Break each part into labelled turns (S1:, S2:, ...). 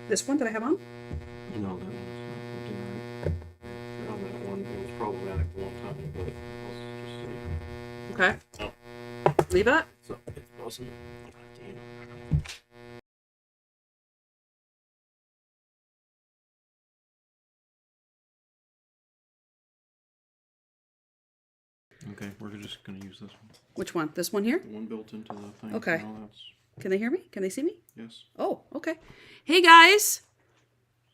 S1: This one that I have on?
S2: No, that one's not on that one. It was problematic a long time, but let's just see.
S1: Okay.
S2: Oh,
S1: Leave it.
S2: so it's buzzing. Damn. Okay, we're just gonna use this one.
S1: Which one? This one here?
S2: The one built into the thing.
S1: Okay.
S2: No, that's
S1: Can they hear me? Can they see me?
S2: yes.
S1: Oh, okay. Hey guys.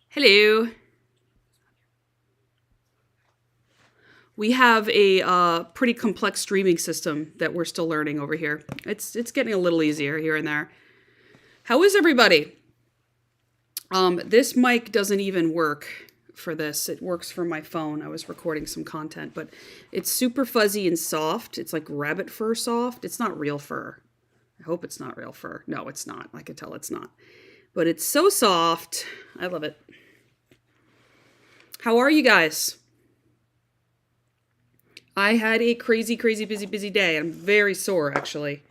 S1: Hello. We have a pretty complex streaming system that we're still learning over here. It's getting a little easier here and there. How is everybody? This mic doesn't even work for this. It works for my phone. I was recording some content, but it's super fuzzy and soft. It's like rabbit fur soft. It's not real fur. I hope it's not real fur. No, it's not. I can tell it's not. But it's so soft. I love it. How are you guys? I had a crazy, crazy, busy day. I'm very sore, actually.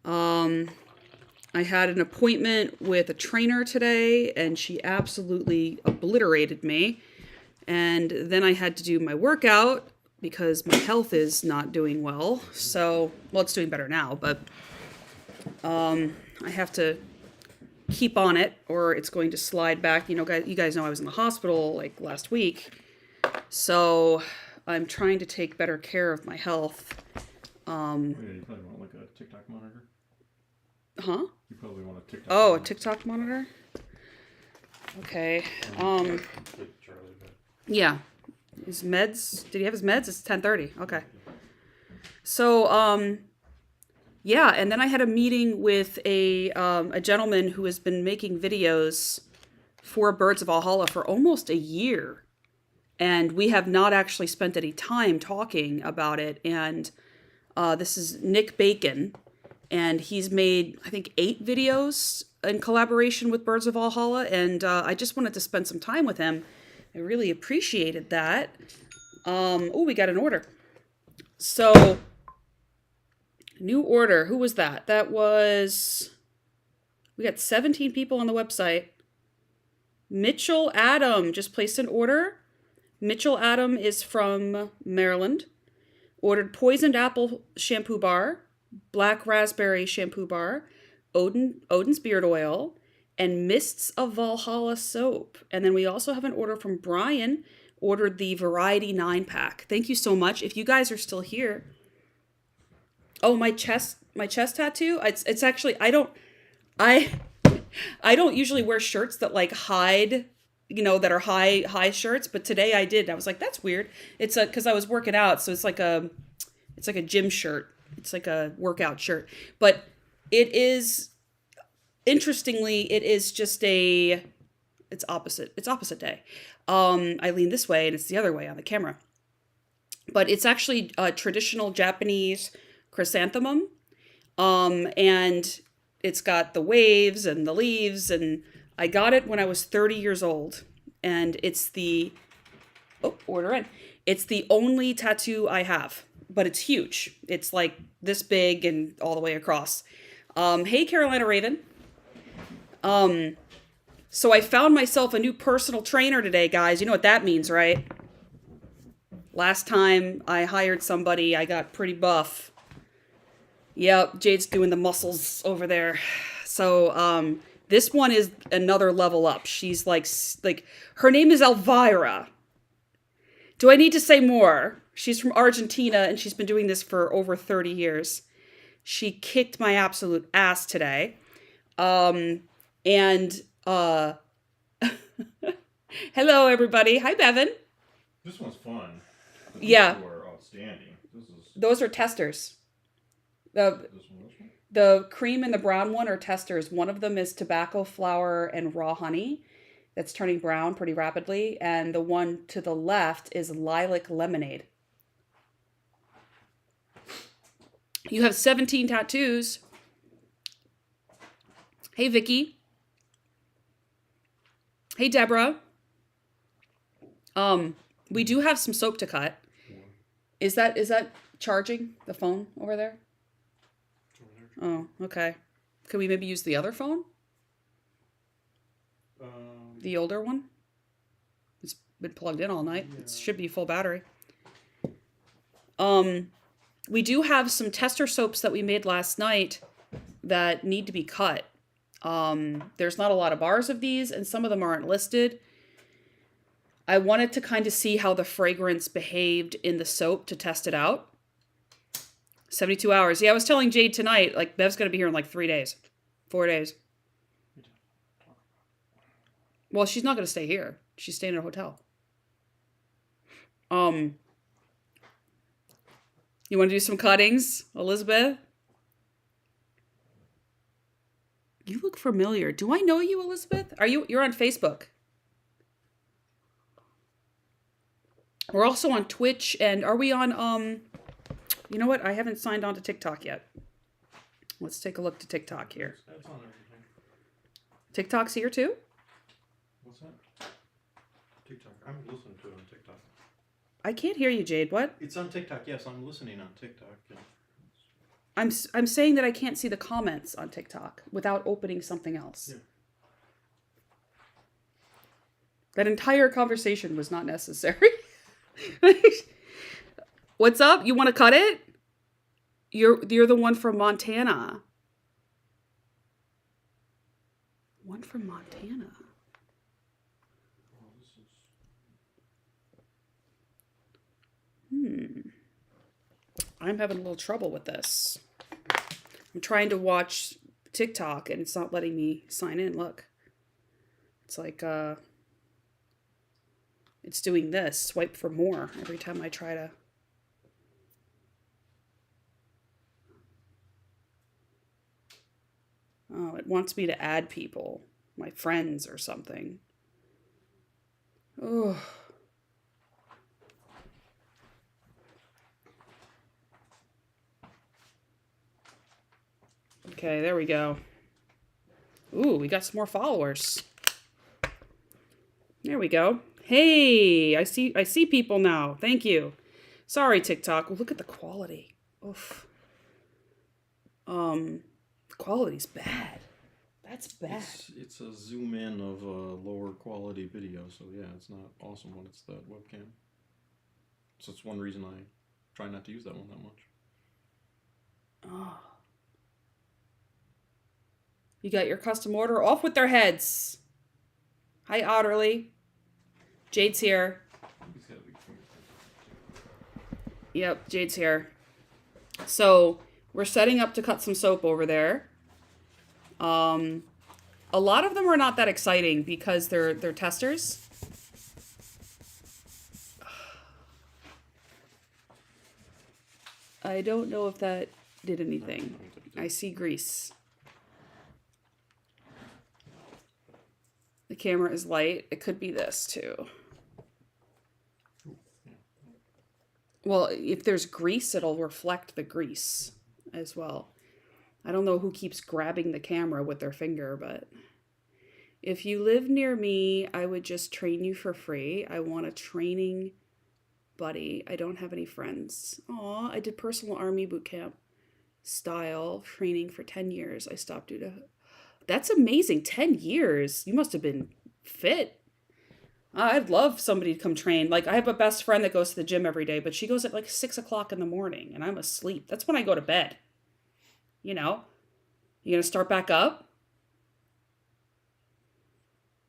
S1: I had an appointment with a trainer today, and she absolutely obliterated me. And then I had to do my workout because my health is not doing well. So, well, it's doing better now, but I have to keep on it or it's going to slide back. You guys know I was in the hospital like last week. So I'm trying to take better care of my health.
S2: Yeah, you probably want like a TikTok monitor.
S1: Huh?
S2: You probably want a TikTok.
S1: Oh, a TikTok monitor? Okay. Yeah. His meds. Did he have his meds? It's 10:30. Okay. So, yeah, and then I had a meeting with a gentleman who has been making videos for Birds of Valhalla for almost a year. And we have not actually spent any time talking about it. And this is Nick Bacon. And he's made, I think, 8 videos in collaboration with Birds of Valhalla. And I just wanted to spend some time with him. I really appreciated that. Oh, we got an order. So, new order. Who was that? That was... We got 17 people on the website. Mitchell Adam just placed an order. Mitchell Adam is from Maryland. Ordered poisoned apple shampoo bar, black raspberry shampoo bar, Odin's beard oil, and Mists of Valhalla soap. And then we also have an order from Brian, ordered the Variety 9-pack. Thank you so much. If you guys are still here. Oh, my chest tattoo? It's actually I don't usually wear shirts that like hide, that are high shirts, but today I did. I was like, that's weird. It's cuz I was working out, so it's like a gym shirt. It's like a workout shirt. But it is, interestingly, it is just it's opposite. It's opposite day. I lean this way and it's the other way on the camera. But it's actually a traditional Japanese chrysanthemum. And it's got the waves and the leaves, and I got it when I was 30 years old. And it's order in. It's the only tattoo I have, but it's huge. It's like this big and all the way across. Hey, Carolina Raven. So I found myself a new personal trainer today, guys. You know what that means, right? Last time I hired somebody, I got pretty buff. Yep, Jade's doing the muscles over there. So, this one is another level up. She's like, her name is Elvira. Do I need to say more? She's from Argentina and she's been doing this for over 30 years. She kicked my absolute ass today. And, hello everybody. Hi, Bevan.
S2: This one's fun. The
S1: Yeah.
S2: people are outstanding.
S1: Those are testers.
S2: This one.
S1: The cream and the brown one are testers. One of them is tobacco flower and raw honey that's turning brown pretty rapidly. And the one to the left is lilac lemonade. You have 17 tattoos. Hey, Vicky. Hey, Deborah. We do have some soap to cut. Is that charging the phone over there? Oh, okay. Could we maybe use the other phone? The older one? It's been plugged in all night.
S2: Yeah.
S1: It should be full battery. We do have some tester soaps that we made last night that need to be cut. There's not a lot of bars of these, and some of them aren't listed. I wanted to kind of see how the fragrance behaved in the soap to test it out. 72 hours. Yeah, I was telling Jade tonight, like, Bev's going to be here in like 3 days. 4 days. Well, she's not going to stay here. She's staying in a hotel. You want to do some cuttings, Elizabeth? You look familiar. Do I know you, Elizabeth? You're on Facebook? We're also on Twitch, and are we on, you know what? I haven't signed on to TikTok yet. Let's take a look to TikTok here.
S2: That's on everything.
S1: TikTok's here too?
S2: What's that? TikTok. I'm listening to it on TikTok.
S1: I can't hear you, Jade. What?
S2: It's on TikTok. Yes, I'm listening on TikTok. Yeah.
S1: I'm saying that I can't see the comments on TikTok without opening something else.
S2: Yeah.
S1: That entire conversation was not necessary. What's up? You want to cut it? You're the one from Montana. One from Montana.
S2: Well, this is...
S1: I'm having a little trouble with this. I'm trying to watch TikTok and it's not letting me sign in. Look. It's like it's doing this, swipe for more every time I try to. Oh, it wants me to add people, my friends or something. Oh. Okay, there we go. Ooh, we got some more followers. There we go. Hey, I see people now. Thank you. Sorry, TikTok. Look at the quality. Oof. The quality's bad. That's bad.
S2: It's a zoom in of a lower quality video, so yeah, it's not awesome when it's that webcam. So it's one reason I try not to use that one that much.
S1: Oh. You got your custom order? Off with their heads. Hi, Otterly. Jade's here. Yep, Jade's here. So we're setting up to cut some soap over there. A lot of them are not that exciting because they're testers. I don't know if that did anything. I see grease. The camera is light. It could be this too. Well, if there's grease, it'll reflect the grease as well. I don't know who keeps grabbing the camera with their finger, but if you live near me, I would just train you for free. I want a training buddy. I don't have any friends. Aw, I did personal army boot camp style training for 10 years. I stopped due to... That's amazing. 10 years. You must have been fit. I'd love somebody to come train. Like, I have a best friend that goes to the gym every day, but she goes at like 6 o'clock in the morning, and I'm asleep. That's when I go to bed. You know? You gonna start back up?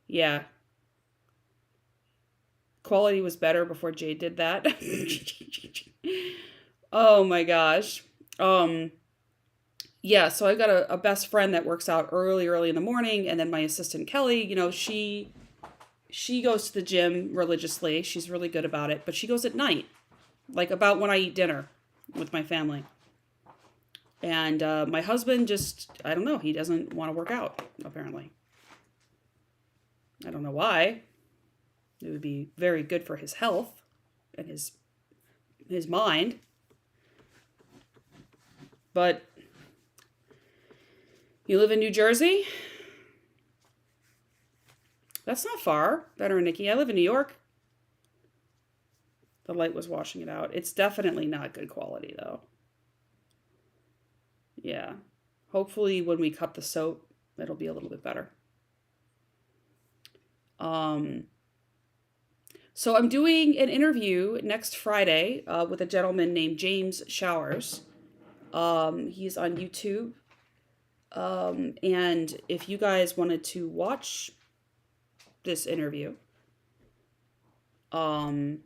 S1: Yeah. Quality was better before Jade did that. Oh my gosh. Yeah, so I've got a best friend that works out early in the morning, and then my assistant Kelly, you know, she goes to the gym religiously. She's really good about it, but she goes at night, like about when I eat dinner with my family. And my husband just, I don't know, he doesn't want to work out, apparently. I don't know why. It would be very good for his health and his mind. But you live in New Jersey? That's not far, Veteran Nikki. I live in New York. The light was washing it out. It's definitely not good quality, though. Yeah. Hopefully when we cut the soap, it'll be a little bit better. Um, so I'm doing an interview next Friday with a gentleman named James Showers. He's on YouTube. And if you guys wanted to watch this interview, um,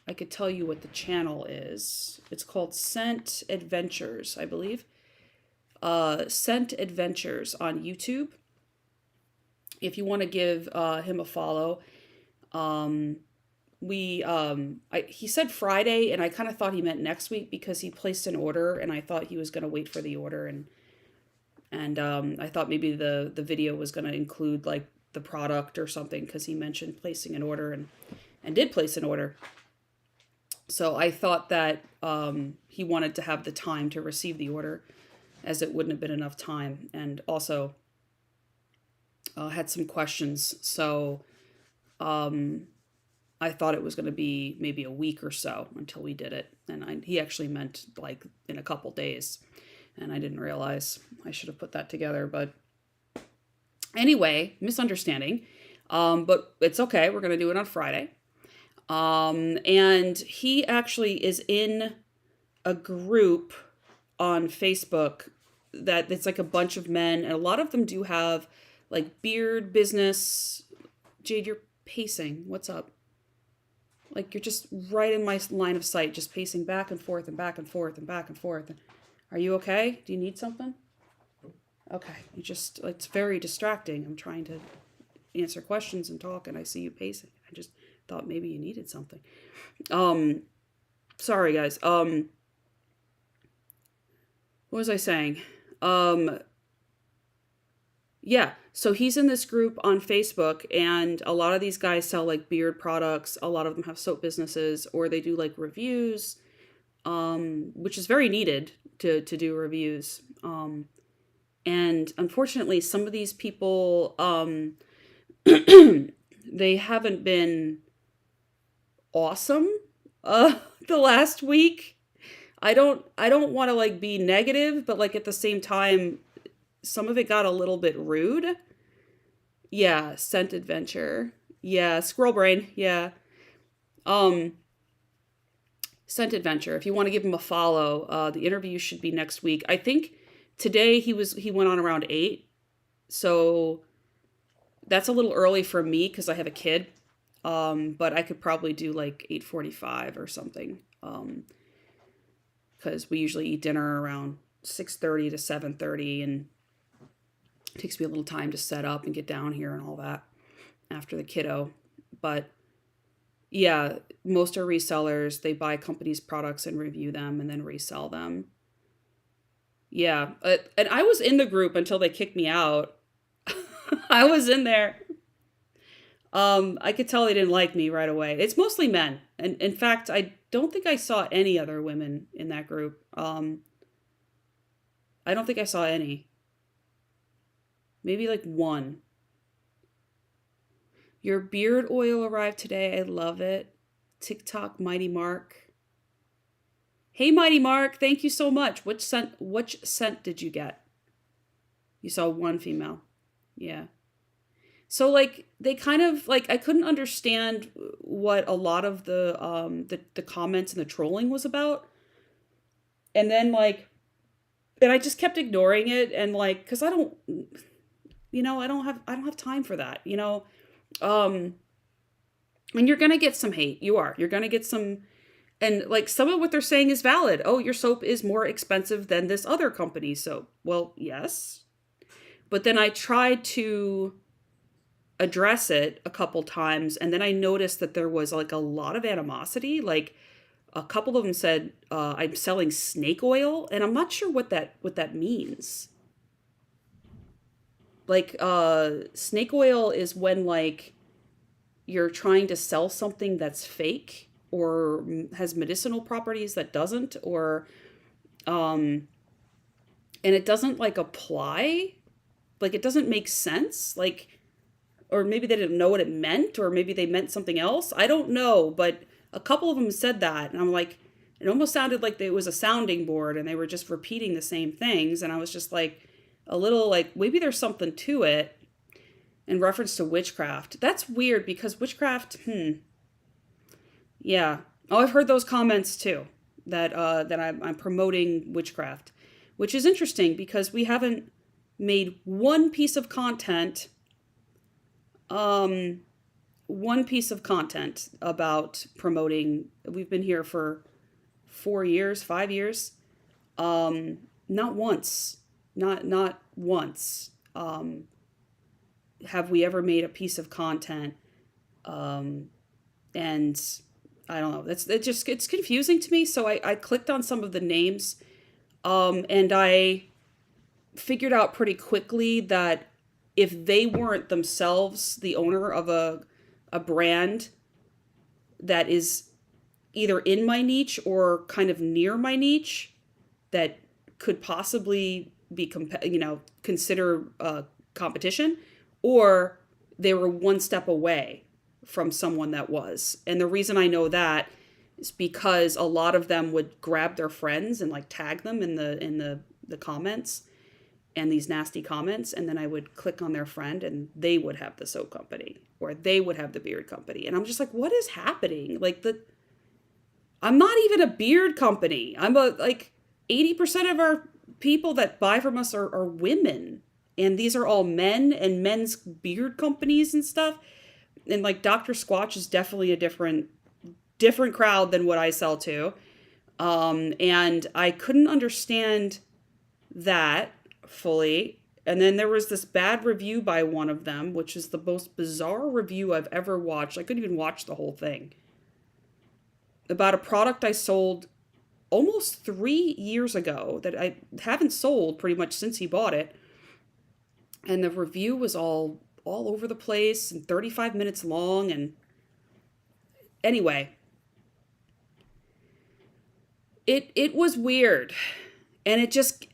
S1: I could tell you what the channel is. It's called Scent Adventures, I believe. Scent Adventures on YouTube. If you want to give him a follow, he said Friday, and I kind of thought he meant next week because he placed an order, and I thought he was going to wait for the order, and I thought maybe the video was going to include like the product or something because he mentioned placing an order and did place an order. So I thought that he wanted to have the time to receive the order, as it wouldn't have been enough time, and also had some questions. So I thought it was going to be maybe a week or so until we did it. And he actually meant like in a couple days. And I didn't realize. I should have put that together. But anyway, misunderstanding. But it's okay. We're going to do it on Friday. And he actually is in a group on Facebook that it's like a bunch of men. And a lot of them do have like beard business. Jade, you're pacing. What's up? Like you're just right in my line of sight, just pacing back and forth and back and forth and back and forth. Are you okay? Do you need something? Okay. It's very distracting. I'm trying to answer questions and talk, and I see you pacing. I just thought maybe you needed something. Sorry guys. What was I saying? Yeah, so he's in this group on Facebook, and a lot of these guys sell like beard products. A lot of them have soap businesses, or they do like reviews, which is very needed to do reviews. And unfortunately, some of these people, they haven't been awesome the last week. I don't want to like be negative, but like at the same time, some of it got a little bit rude. Yeah, Scent Adventure. Yeah, Squirrel Brain. Yeah. Scent Adventure. If you want to give him a follow, the interview should be next week. I think today he went on around 8. So that's a little early for me because I have a kid. But I could probably do like 8:45 or something. Because we usually eat dinner around 6:30 to 7:30, and it takes me a little time to set up and get down here and all that after the kiddo. But yeah, most are resellers. They buy companies' products and review them and then resell them. Yeah, and I was in the group until they kicked me out. I was in there. I could tell they didn't like me right away. It's mostly men. And in fact, I don't think I saw any other women in that group. I don't think I saw any. Maybe like one. Your beard oil arrived today. I love it. TikTok Mighty Mark. Hey Mighty Mark, thank you so much. Which scent did you get? You saw one female. Yeah. So like they kind of like I couldn't understand what a lot of the comments and the trolling was about. And then and I just kept ignoring it, and like cuz I don't I don't have time for that, and you're going to get some hate. You're going to get some, and like some of what they're saying is valid. Oh, your soap is more expensive than this other company's soap. Well, yes. But then I tried to address it a couple times, and then I noticed that there was like a lot of animosity. Like a couple of them said, I'm selling snake oil, and I'm not sure what that means. Like snake oil is when like you're trying to sell something that's fake or has medicinal properties that doesn't, or and it doesn't like apply, like it doesn't make sense, like, or maybe they didn't know what it meant, or maybe they meant something else. I don't know, but a couple of them said that, and I'm like, it almost sounded like it was a sounding board and they were just repeating the same things, and I was just like a little like, maybe there's something to it. in reference to witchcraft. That's weird because witchcraft, yeah. Oh, I've heard those comments too, that I'm promoting witchcraft, which is interesting because we haven't made one piece of content, one piece of content about promoting. We've been here for 4 years, 5 years. Not once, not once, have we ever made a piece of content, and I don't know. It's confusing to me. So I clicked on some of the names, and I figured out pretty quickly that if they weren't themselves the owner of a brand that is either in my niche or kind of near my niche that could possibly be consider competition, or they were one step away from someone that was. And the reason I know that is because a lot of them would grab their friends and like tag them in the comments and these nasty comments, and then I would click on their friend and they would have the soap company or they would have the beard company. And I'm just like, what is happening? Like I'm not even a beard company. I'm 80% of our people that buy from us are women. And these are all men and men's beard companies and stuff. And like Dr. Squatch is definitely a different crowd than what I sell to. And I couldn't understand that fully. And then there was this bad review by one of them, which is the most bizarre review I've ever watched. I couldn't even watch the whole thing. About a product I sold almost 3 years ago that I haven't sold pretty much since he bought it. And the review was all over the place and 35 minutes long. And anyway, it was weird. And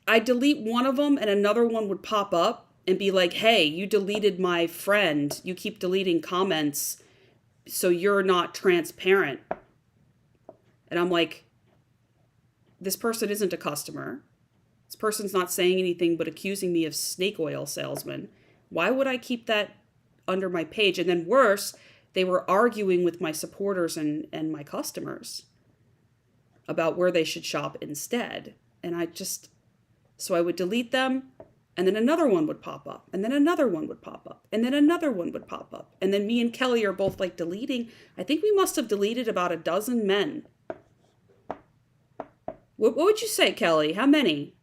S1: I delete one of them and another one would pop up and be like, hey, you deleted my friend. You keep deleting comments, so you're not transparent. And I'm like, this person isn't a customer. This person's not saying anything but accusing me of snake oil salesman. Why would I keep that under my page? And then worse, they were arguing with my supporters and my customers about where they should shop instead. And so I would delete them, and then another one would pop up, and then another one would pop up, and then another one would pop up. And then me and Kelly are both like deleting. I think we must have deleted about a dozen men. What would you say, Kelly? How many?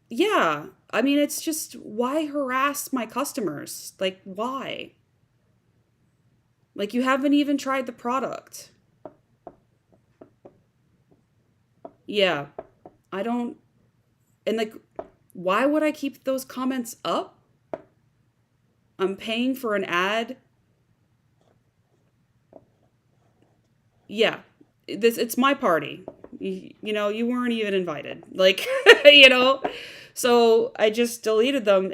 S1: Yeah. I mean, it's just, why harass my customers? Like, why? Like, you haven't even tried the product. Yeah. And like, why would I keep those comments up? I'm paying for an ad. Yeah, it's my party. You weren't even invited. Like, so I just deleted them.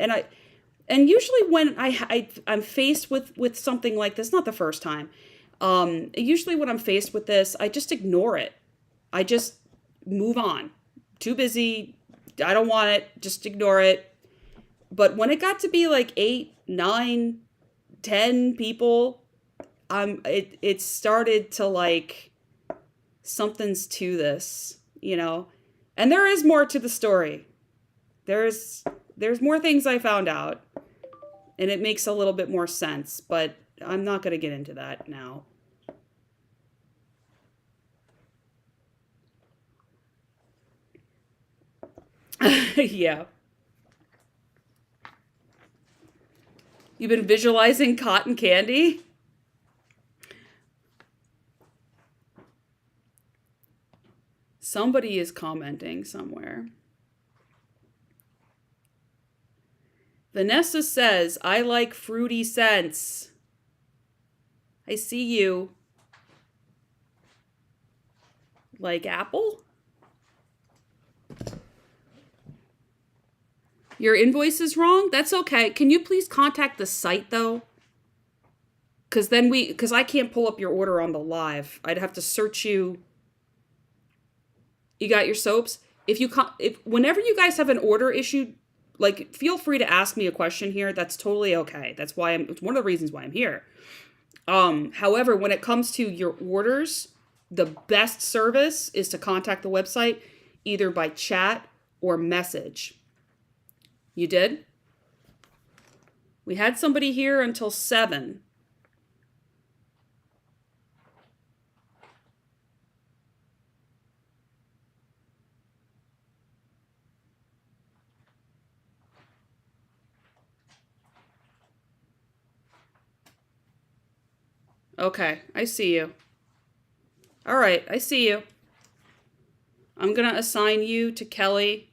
S1: And usually when I'm faced with something like this, not the first time. Usually when I'm faced with this, I just ignore it. I just move on. Too busy. I don't want it. Just ignore it. But when it got to be like 8, 9, 10 people, it started to like, something's to this, and there is more to the story. There's more things I found out, and it makes a little bit more sense, but I'm not going to get into that now. Yeah. You've been visualizing cotton candy? Somebody is commenting somewhere. Vanessa says, I like fruity scents. I see you. Like apple? Your invoice is wrong? That's okay. Can you please contact the site though? Because I can't pull up your order on the live. I'd have to search you. You got your soaps? if whenever you guys have an order issued, like, feel free to ask me a question here. That's totally okay. That's why it's one of the reasons why I'm here. However, when it comes to your orders, the best service is to contact the website either by chat or message. You did? We had somebody here until 7. Okay, I see you. All right, I see you. I'm going to assign you to Kelly.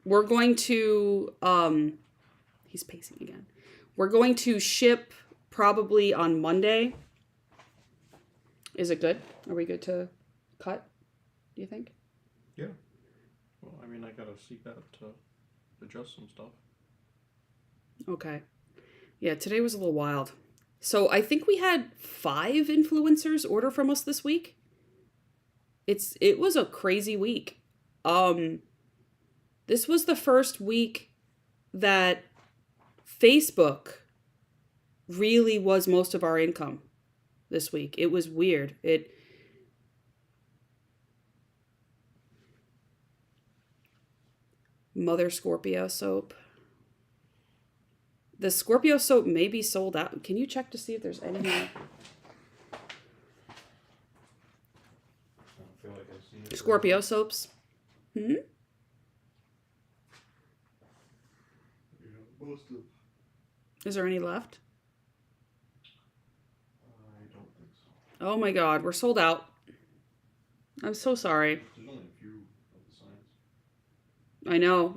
S1: We're going to, he's pacing again. We're going to ship probably on Monday. Is it good? Are we good to cut, do you think?
S2: Yeah. Well, I mean, I gotta see that to adjust some stuff.
S1: Okay. Yeah, today was a little wild. So I think we had 5 influencers order from us this week. It was a crazy week. This was the first week that Facebook really was most of our income this week. It was weird. Mother Scorpio soap. The Scorpio soap may be sold out. Can you check to see if there's any more?
S2: I feel like I've seen it.
S1: Scorpio soaps.
S2: Yeah, most of.
S1: Is there any left?
S2: I don't think so.
S1: Oh my God, we're sold out. I'm so sorry.
S2: There's only a few of the signs.
S1: I know.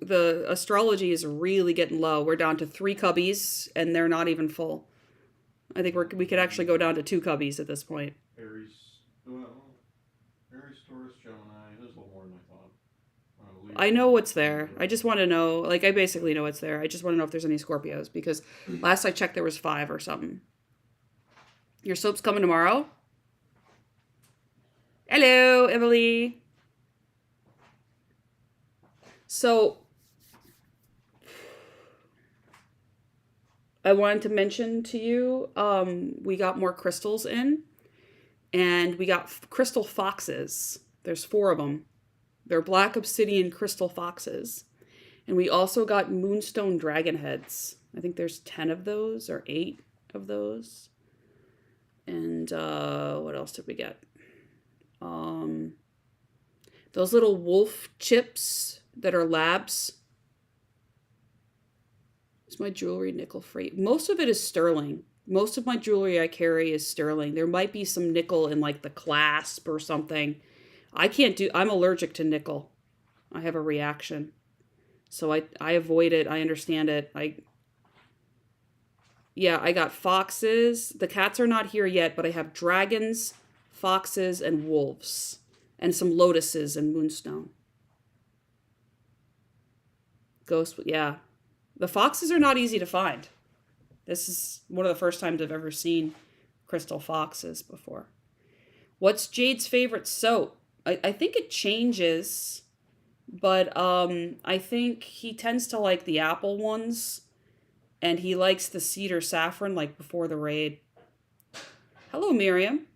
S1: The astrology is really getting low. We're down to 3 cubbies, and they're not even full. I think we could actually go down to 2 cubbies at this point.
S2: Aries, Taurus, Gemini. There's a little more than I thought.
S1: I know what's there. I just want to know. Like, I basically know what's there. I just want to know if there's any Scorpios, because last I checked there was 5 or something. Your soap's coming tomorrow? Hello, Emily. So, I wanted to mention to you, we got more crystals in, and we got crystal foxes. There's 4 of them. They're black obsidian crystal foxes. And we also got moonstone dragon heads. I think there's 10 of those, or 8 of those. And what else did we get? Those little wolf chips that are labs. Is my jewelry nickel free? Most of it is sterling. Most of my jewelry I carry is sterling. There might be some nickel in like the clasp or something. I'm allergic to nickel. I have a reaction. So I avoid it. I understand it. I got foxes. The cats are not here yet, but I have dragons, foxes, and wolves. And some lotuses and moonstone. Ghost, yeah. The foxes are not easy to find. This is one of the first times I've ever seen crystal foxes before. What's Jade's favorite soap? I think it changes, but I think he tends to like the apple ones, and he likes the cedar saffron, like before the raid. Hello, Miriam.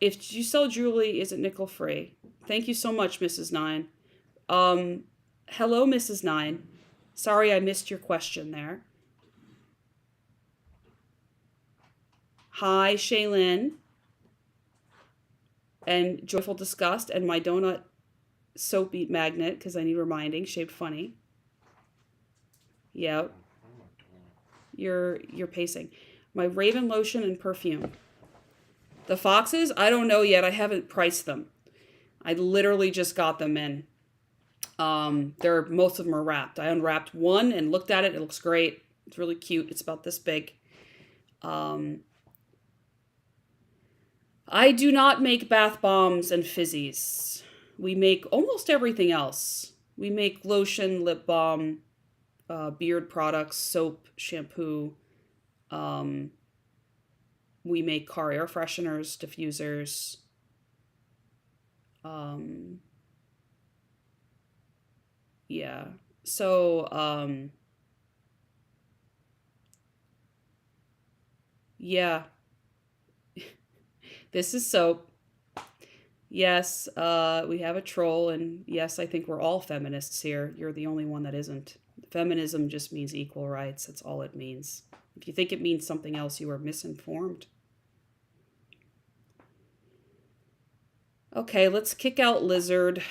S1: If you sell jewelry, is it nickel free? Thank you so much, Mrs. 9. Hello, Mrs. 9. Sorry I missed your question there. Hi, Shaylin. And Joyful Disgust, and my donut soap eat magnet, because I need reminding, shaped funny. Yep. You're pacing. My Raven lotion and perfume. The foxes, I don't know yet. I haven't priced them. I literally just got them in. Most of them are wrapped. I unwrapped one and looked at it. It looks great. It's really cute. It's about this big. I do not make bath bombs and fizzies. We make almost everything else. We make lotion, lip balm, beard products, soap, shampoo. Um, we make car air fresheners, diffusers. Um, yeah. So, yeah, this is soap. Yes, we have a troll, and yes, I think we're all feminists here. You're the only one that isn't. Feminism just means equal rights. That's all it means. If you think it means something else, you are misinformed. Okay, let's kick out Lizard.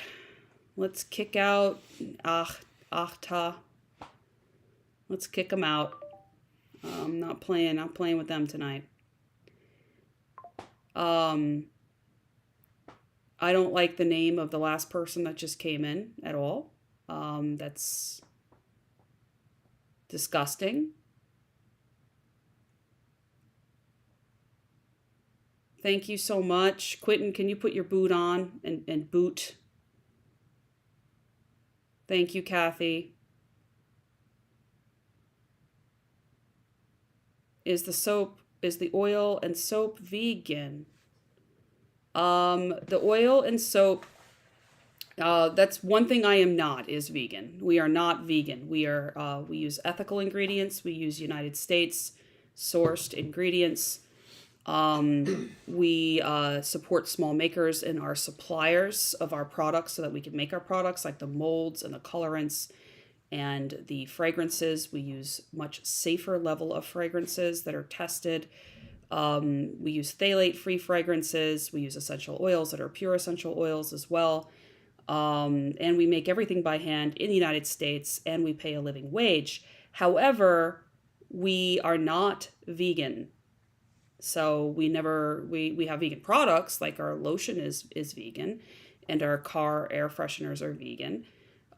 S1: Let's kick out Achta. Let's kick them out. I'm not playing with them tonight. Um, I don't like the name of the last person that just came in at all. That's disgusting. Thank you so much. Quentin, can you put your boot on and boot? Thank you, Kathy. Is the oil and soap vegan? The oil and soap, that's one thing I am not, is vegan. We are not vegan. We use ethical ingredients. We use United States sourced ingredients. We support small makers and our suppliers of our products so that we can make our products, like the molds and the colorants and the fragrances. We use much safer level of fragrances that are tested. We use phthalate-free fragrances. We use essential oils that are pure essential oils as well. And we make everything by hand in the United States, and we pay a living wage. However, we are not vegan. So we have vegan products, like our lotion is vegan, and our car air fresheners are vegan.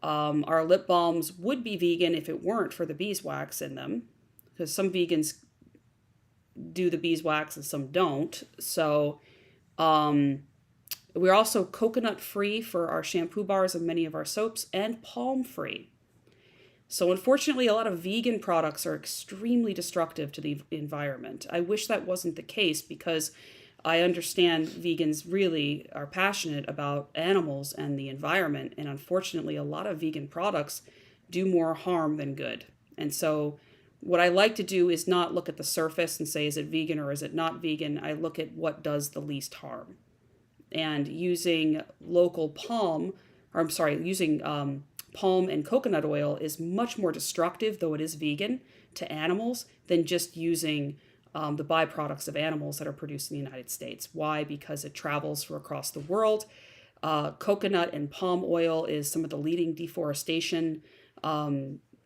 S1: Our lip balms would be vegan if it weren't for the beeswax in them, because some vegans do the beeswax and some don't. So we're also coconut free for our shampoo bars and many of our soaps, and palm free. So unfortunately, a lot of vegan products are extremely destructive to the environment. I wish that wasn't the case, because I understand vegans really are passionate about animals and the environment. And unfortunately, a lot of vegan products do more harm than good. And so what I like to do is not look at the surface and say, is it vegan or is it not vegan? I look at what does the least harm. And using using palm and coconut oil is much more destructive, though it is vegan, to animals than just using the byproducts of animals that are produced in the United States. Why? Because it travels from across the world. Coconut and palm oil is some of the leading deforestation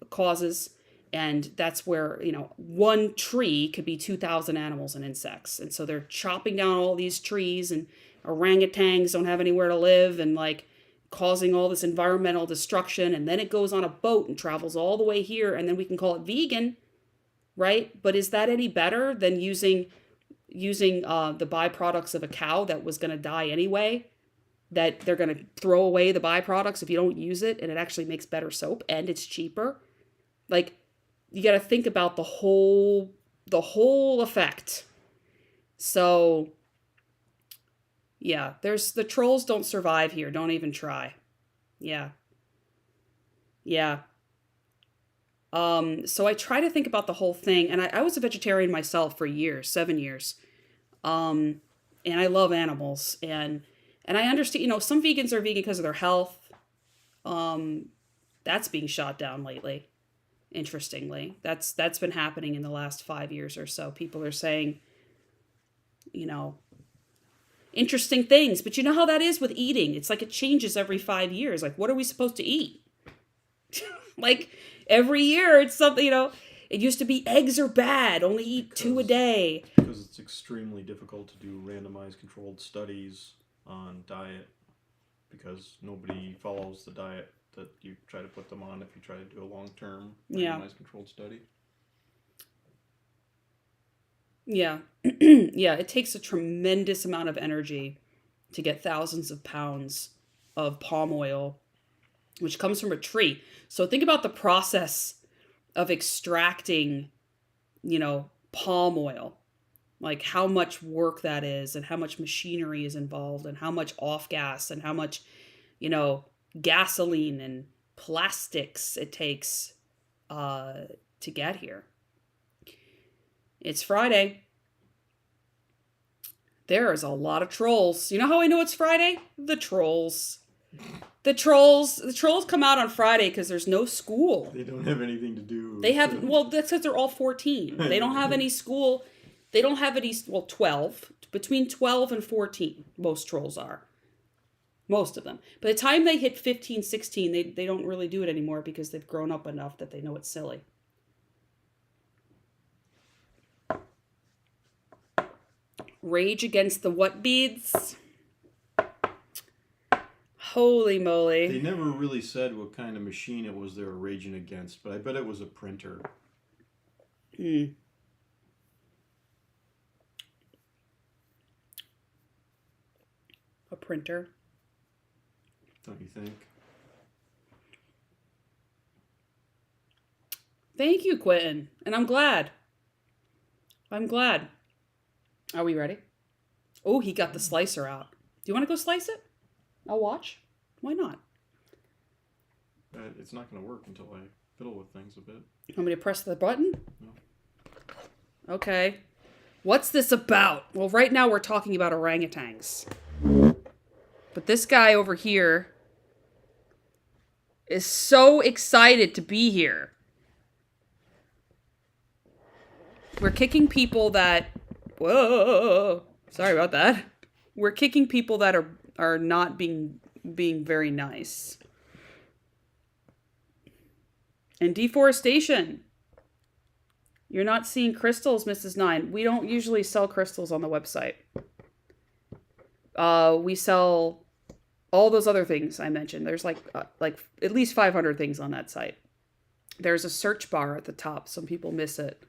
S1: causes. And that's where, one tree could be 2,000 animals and insects. And so they're chopping down all these trees, and orangutans don't have anywhere to live, and causing all this environmental destruction. And then it goes on a boat and travels all the way here, and then we can call it vegan, right? But is that any better than using the byproducts of a cow that was going to die anyway? That they're going to throw away the byproducts if you don't use it, and it actually makes better soap and it's cheaper. You got to think about the whole effect. So yeah, the trolls don't survive here. Don't even try. Yeah. Yeah. So I try to think about the whole thing, and I was a vegetarian myself for years, 7 years. And I love animals, and I understand, some vegans are vegan because of their health. That's being shot down lately. Interestingly, that's been happening in the last 5 years or so. People are saying, interesting things, but you know how that is with eating. It's like it changes every 5 years. Like, what are we supposed to eat? Every year it's something, it used to be eggs are bad, only eat 2 a day.
S2: Because it's extremely difficult to do randomized controlled studies on diet, because nobody follows the diet that you try to put them on if you try to do a long-term randomized controlled study.
S1: Yeah. Yeah, it takes a tremendous amount of energy to get thousands of pounds of palm oil, which comes from a tree. So think about the process of extracting, palm oil, like how much work that is and how much machinery is involved and how much off gas and how much, gasoline and plastics it takes to get here. It's Friday. There is a lot of trolls. You know how I know it's Friday? The trolls. The trolls come out on Friday because there's no school.
S2: They don't have anything to do.
S1: That's because they're all 14. They don't have any school. They don't have any, 12. Between 12 and 14, most trolls are. Most of them. By the time they hit 15, 16, they don't really do it anymore because they've grown up enough that they know it's silly. Rage against the what beads? Holy moly.
S2: They never really said what kind of machine it was they were raging against, but I bet it was a printer.
S1: A printer?
S2: Don't you think?
S1: Thank you, Quentin. And I'm glad. Are we ready? Oh, he got the slicer out. Do you want to go slice it? I'll watch. Why not?
S2: It's not going to work until I fiddle with things a bit.
S1: You want me to press the button?
S2: No.
S1: Okay. What's this about? Well, right now we're talking about orangutans. But this guy over here is so excited to be here. We're kicking people that... Whoa! Sorry about that. We're kicking people that are not being very nice. And deforestation. You're not seeing crystals, Mrs. Nine. We don't usually sell crystals on the website. We sell all those other things I mentioned. There's like at least 500 things on that site. There's a search bar at the top. Some people miss it.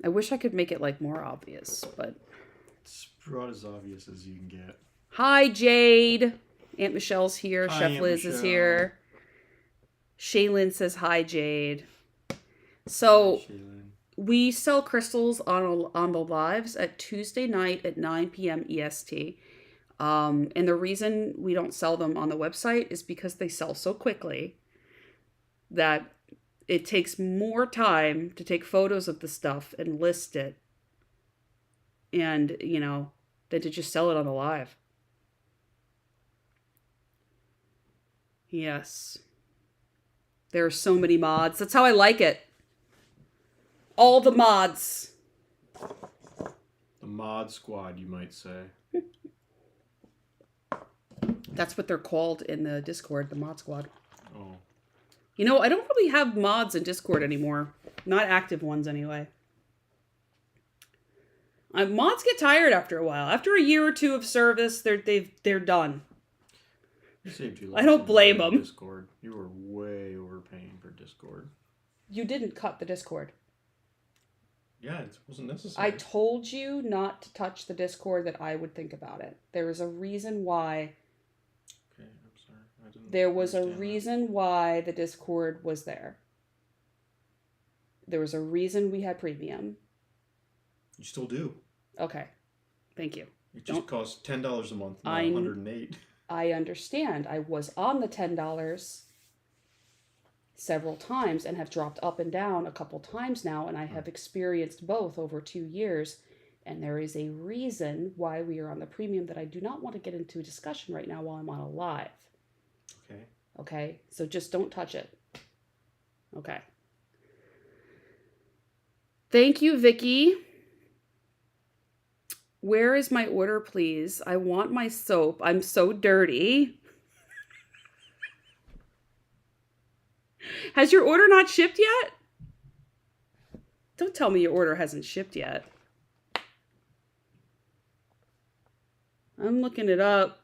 S1: I wish I could make it like more obvious, but
S2: it's about as obvious as you can get.
S1: Hi, Jade. Aunt Michelle's here.
S2: Hi,
S1: Chef
S2: Aunt
S1: Liz
S2: Michelle.
S1: is here. Shaylin says hi, Jade. So we sell crystals on the lives at Tuesday night at 9 p.m. EST. And the reason we don't sell them on the website is because they sell so quickly that it takes more time to take photos of the stuff and list it and, than to just sell it on the live. Yes. There are so many mods. That's how I like it. All the mods.
S2: The mod squad, you might say.
S1: That's what they're called in the Discord, the mod squad.
S2: Oh.
S1: I don't really have mods in Discord anymore. Not active ones, anyway. Mods get tired after a while. After a year or two of service, they're done.
S2: You saved you
S1: I don't blame them.
S2: Discord. You were way overpaying for Discord.
S1: You didn't cut the Discord.
S2: Yeah, it wasn't necessary.
S1: I told you not to touch the Discord, that I would think about it. There was a reason why.
S2: Okay, I'm sorry. I didn't.
S1: There was a
S2: understand
S1: reason why the Discord was there. There was a reason we had premium.
S2: You still do.
S1: Okay. Thank you.
S2: It just costs $10 a month, not $108.
S1: I understand. I was on the $10 several times and have dropped up and down a couple times now, and I have experienced both over 2 years, and there is a reason why we are on the premium that I do not want to get into a discussion right now while I'm on a live. Okay? So just don't touch it. Okay. Thank you, Vicky. Where is my order, please? I want my soap. I'm so dirty. Has your order not shipped yet? Don't tell me your order hasn't shipped yet. I'm looking it up.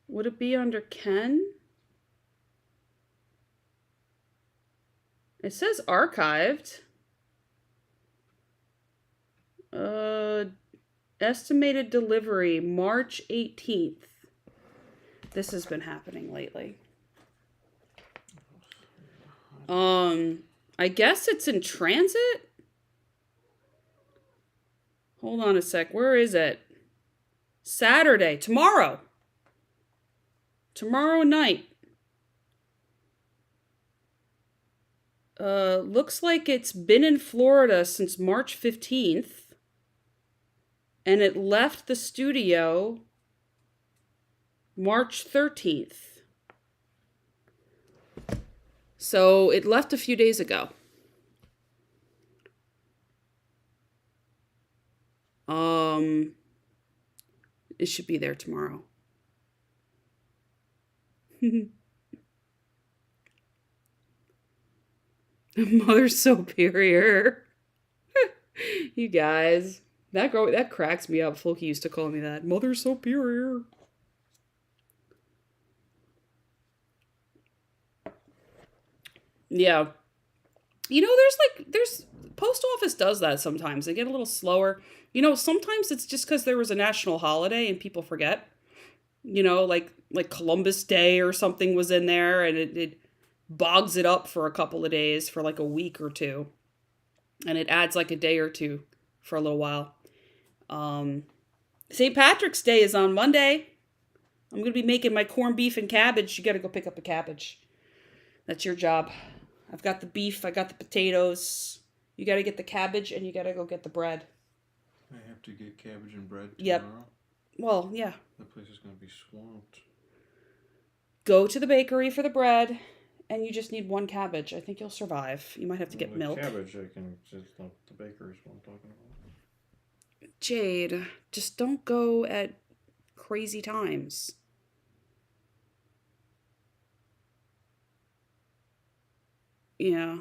S1: Would it be under Ken? It says archived. Estimated delivery March 18th. This has been happening lately. I guess it's in transit? Hold on a sec. Where is it? Saturday. Tomorrow. Tomorrow night. Looks like it's been in Florida since March 15th. And it left the studio March 13th. So it left a few days ago. It should be there tomorrow. Mother Superior. You guys. That cracks me up. Floki used to call me that. Mother Superior. Yeah. You know, there's post office does that sometimes. They get a little slower. You know, sometimes it's just because there was a national holiday and people forget. You know, like Columbus Day or something was in there, and it bogs it up for a couple of days, for like a week or two. And it adds like a day or two for a little while. St. Patrick's Day is on Monday. I'm going to be making my corned beef and cabbage. You got to go pick up a cabbage. That's your job. I've got the beef. I got the potatoes. You got to get the cabbage, and you got to go get the bread.
S2: I have to get cabbage and bread tomorrow?
S1: Yep. Well, yeah.
S2: The place is going to be swamped.
S1: Go to the bakery for the bread, and you just need one cabbage. I think you'll survive. You might have to get milk.
S2: Cabbage, I can just not the bakery is what I'm talking about.
S1: Jade, just don't go at crazy times. Yeah.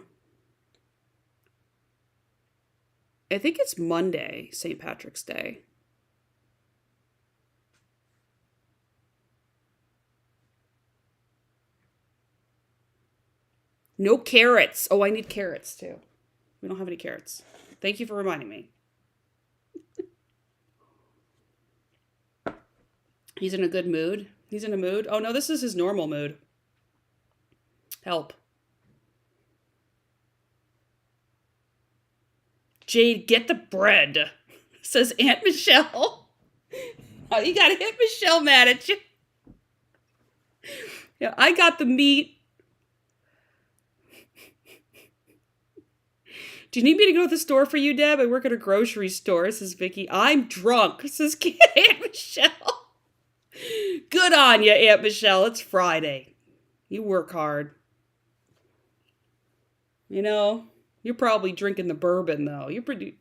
S1: I think it's Monday, St. Patrick's Day. No carrots. Oh, I need carrots too. We don't have any carrots. Thank you for reminding me. He's in a good mood. He's in a mood. Oh no, this is his normal mood. Help. Jade, get the bread, says Aunt Michelle. Oh, you gotta hit Michelle mad at you. Yeah, I got the meat. Do you need me to go to the store for you, Deb? I work at a grocery store, says Vicky. I'm drunk, says Aunt Michelle. Good on you, Aunt Michelle. It's Friday. You work hard. You know, you're probably drinking the bourbon, though. You're pretty...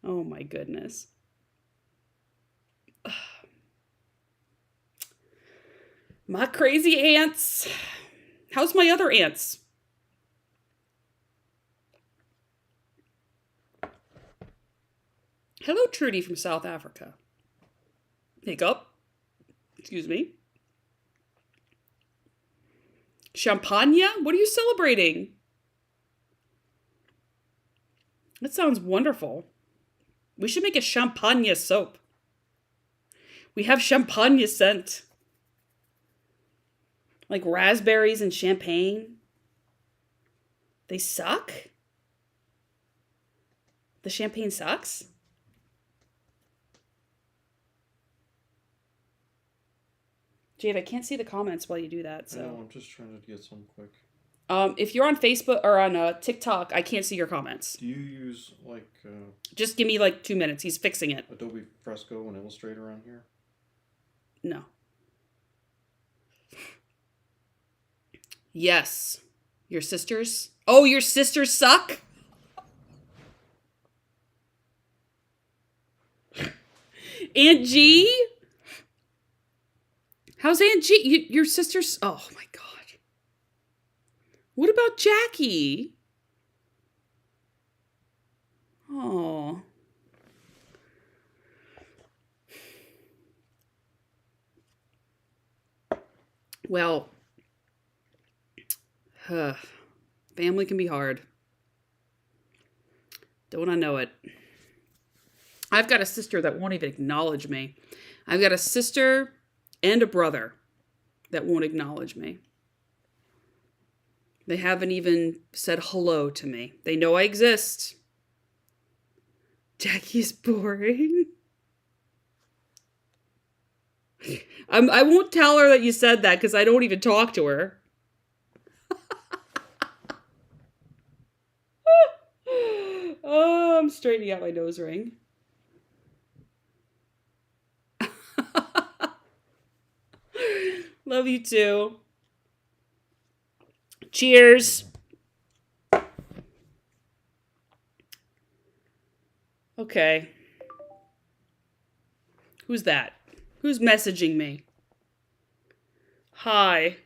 S1: Oh, my goodness. My crazy aunts. How's my other aunts? Hello, Trudy from South Africa. Hiccup. Excuse me. Champagne? What are you celebrating? That sounds wonderful. We should make a champagne soap. We have champagne scent. Like raspberries and champagne. They suck? The champagne sucks? Jade, I can't see the comments while you do that, so.
S2: No, I'm just trying to get some quick.
S1: If you're on Facebook or on TikTok, I can't see your comments.
S2: Do you use, like...
S1: Just give me, 2 minutes. He's fixing it.
S2: Adobe Fresco and Illustrator on here?
S1: No. Yes. Your sisters? Oh, your sisters suck? Aunt G? How's Aunt G? Your sisters? Oh, my God. What about Jackie? Oh. Well, Family can be hard. Don't I know it? I've got a sister that won't even acknowledge me. I've got a sister and a brother that won't acknowledge me. They haven't even said hello to me. They know I exist. Jackie's boring. I won't tell her that you said that because I don't even talk to her. Oh, I'm straightening out my nose ring. Love you too. Cheers. Okay. Who's that? Who's messaging me? Hi.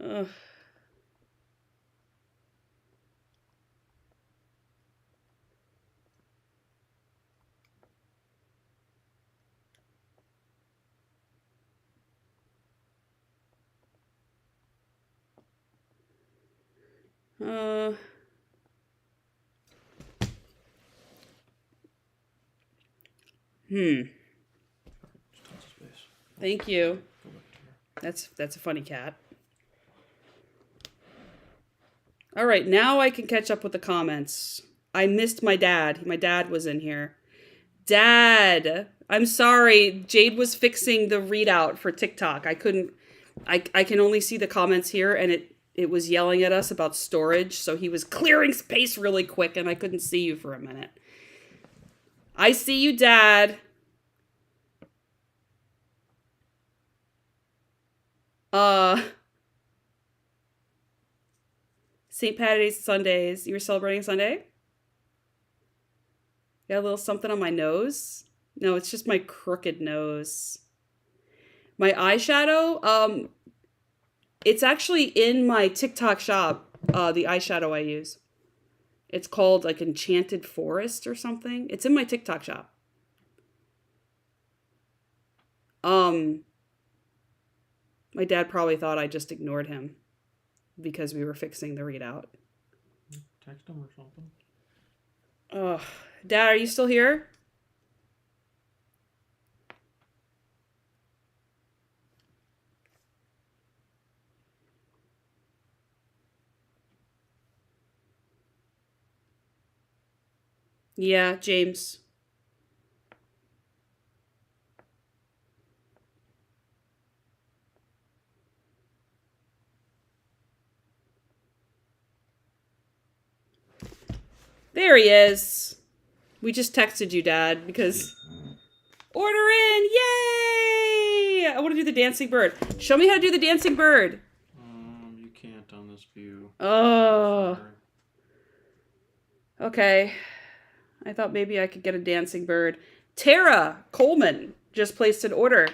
S1: Ugh. Thank you. That's a funny cat. All right, now I can catch up with the comments. I missed my dad. My dad was in here. Dad, I'm sorry. Jade was fixing the readout for TikTok. I can only see the comments here, and it was yelling at us about storage, so he was clearing space really quick, and I couldn't see you for a minute. I see you, Dad. St. Patty's Sundays. You were celebrating Sunday? Got a little something on my nose? No, it's just my crooked nose. My eyeshadow, it's actually in my TikTok shop, the eyeshadow I use. It's called like Enchanted Forest or something. It's in my TikTok shop. My dad probably thought I just ignored him because we were fixing the readout.
S2: Text him or something.
S1: Dad, are you still here? Yeah, James. There he is. We just texted you, Dad, because order in! Yay! I want to do the dancing bird. Show me how to do the dancing bird.
S2: You can't on this view.
S1: Oh. Okay. I thought maybe I could get a dancing bird. Tara Coleman just placed an order.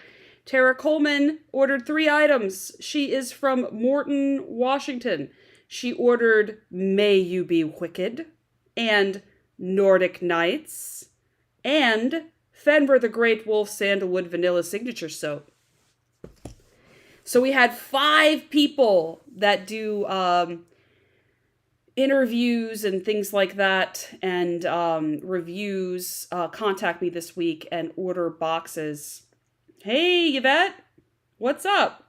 S1: Tara Coleman ordered 3 items. She is from Morton, Washington. She ordered May You Be Wicked and Nordic Nights and Fenrir the Great Wolf Sandalwood Vanilla Signature Soap. So we had 5 people that do interviews and things like that and reviews contact me this week and order boxes. Hey, Yvette, what's up?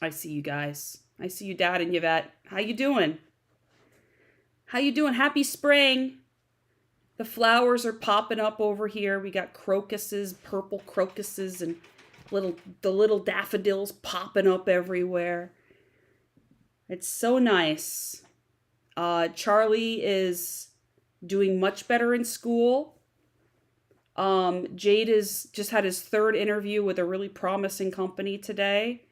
S1: I see you guys. I see you, Dad and Yvette. How you doing? How you doing? Happy spring. The flowers are popping up over here. We got crocuses, purple crocuses, and the little daffodils popping up everywhere. It's so nice. Charlie is doing much better in school. Jade is just had his 3rd interview with a really promising company today.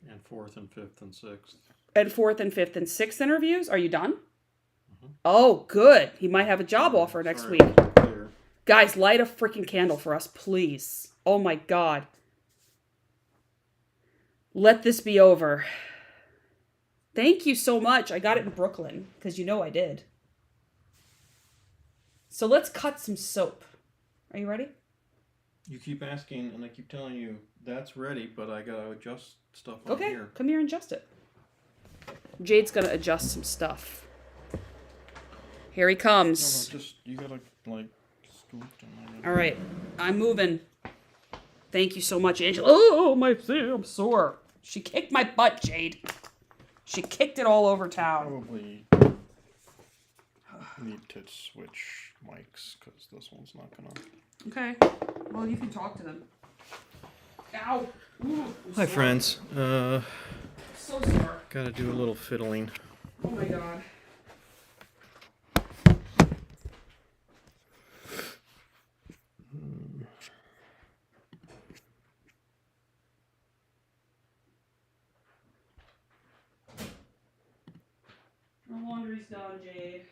S2: And 4th and 5th and 6th.
S1: And 4th and 5th and 6th interviews. Are you done? Oh, good. He might have a job offer next week. Guys, light a freaking candle for us, please. Oh my God. Let this be over. Thank you so much. I got it in Brooklyn, because you know I did. So let's cut some soap. Are you ready?
S2: You keep asking, and I keep telling you, That's ready, but I gotta adjust stuff on
S1: Okay,
S2: here.
S1: come here and adjust it. Jade's gonna adjust some stuff. Here he comes.
S2: No, just, you gotta, like, scoot them.
S1: All right, I'm moving. Thank you so much, Angela. Oh, I'm sore. She kicked my butt, Jade. She kicked it all over town.
S2: Probably need to switch mics, because this one's not gonna...
S1: Okay, well, you can talk to them. Ow. Ooh,
S2: Hi, friends.
S1: So sore.
S2: Gotta do a little fiddling.
S1: Oh my god. The laundry's done, Jade.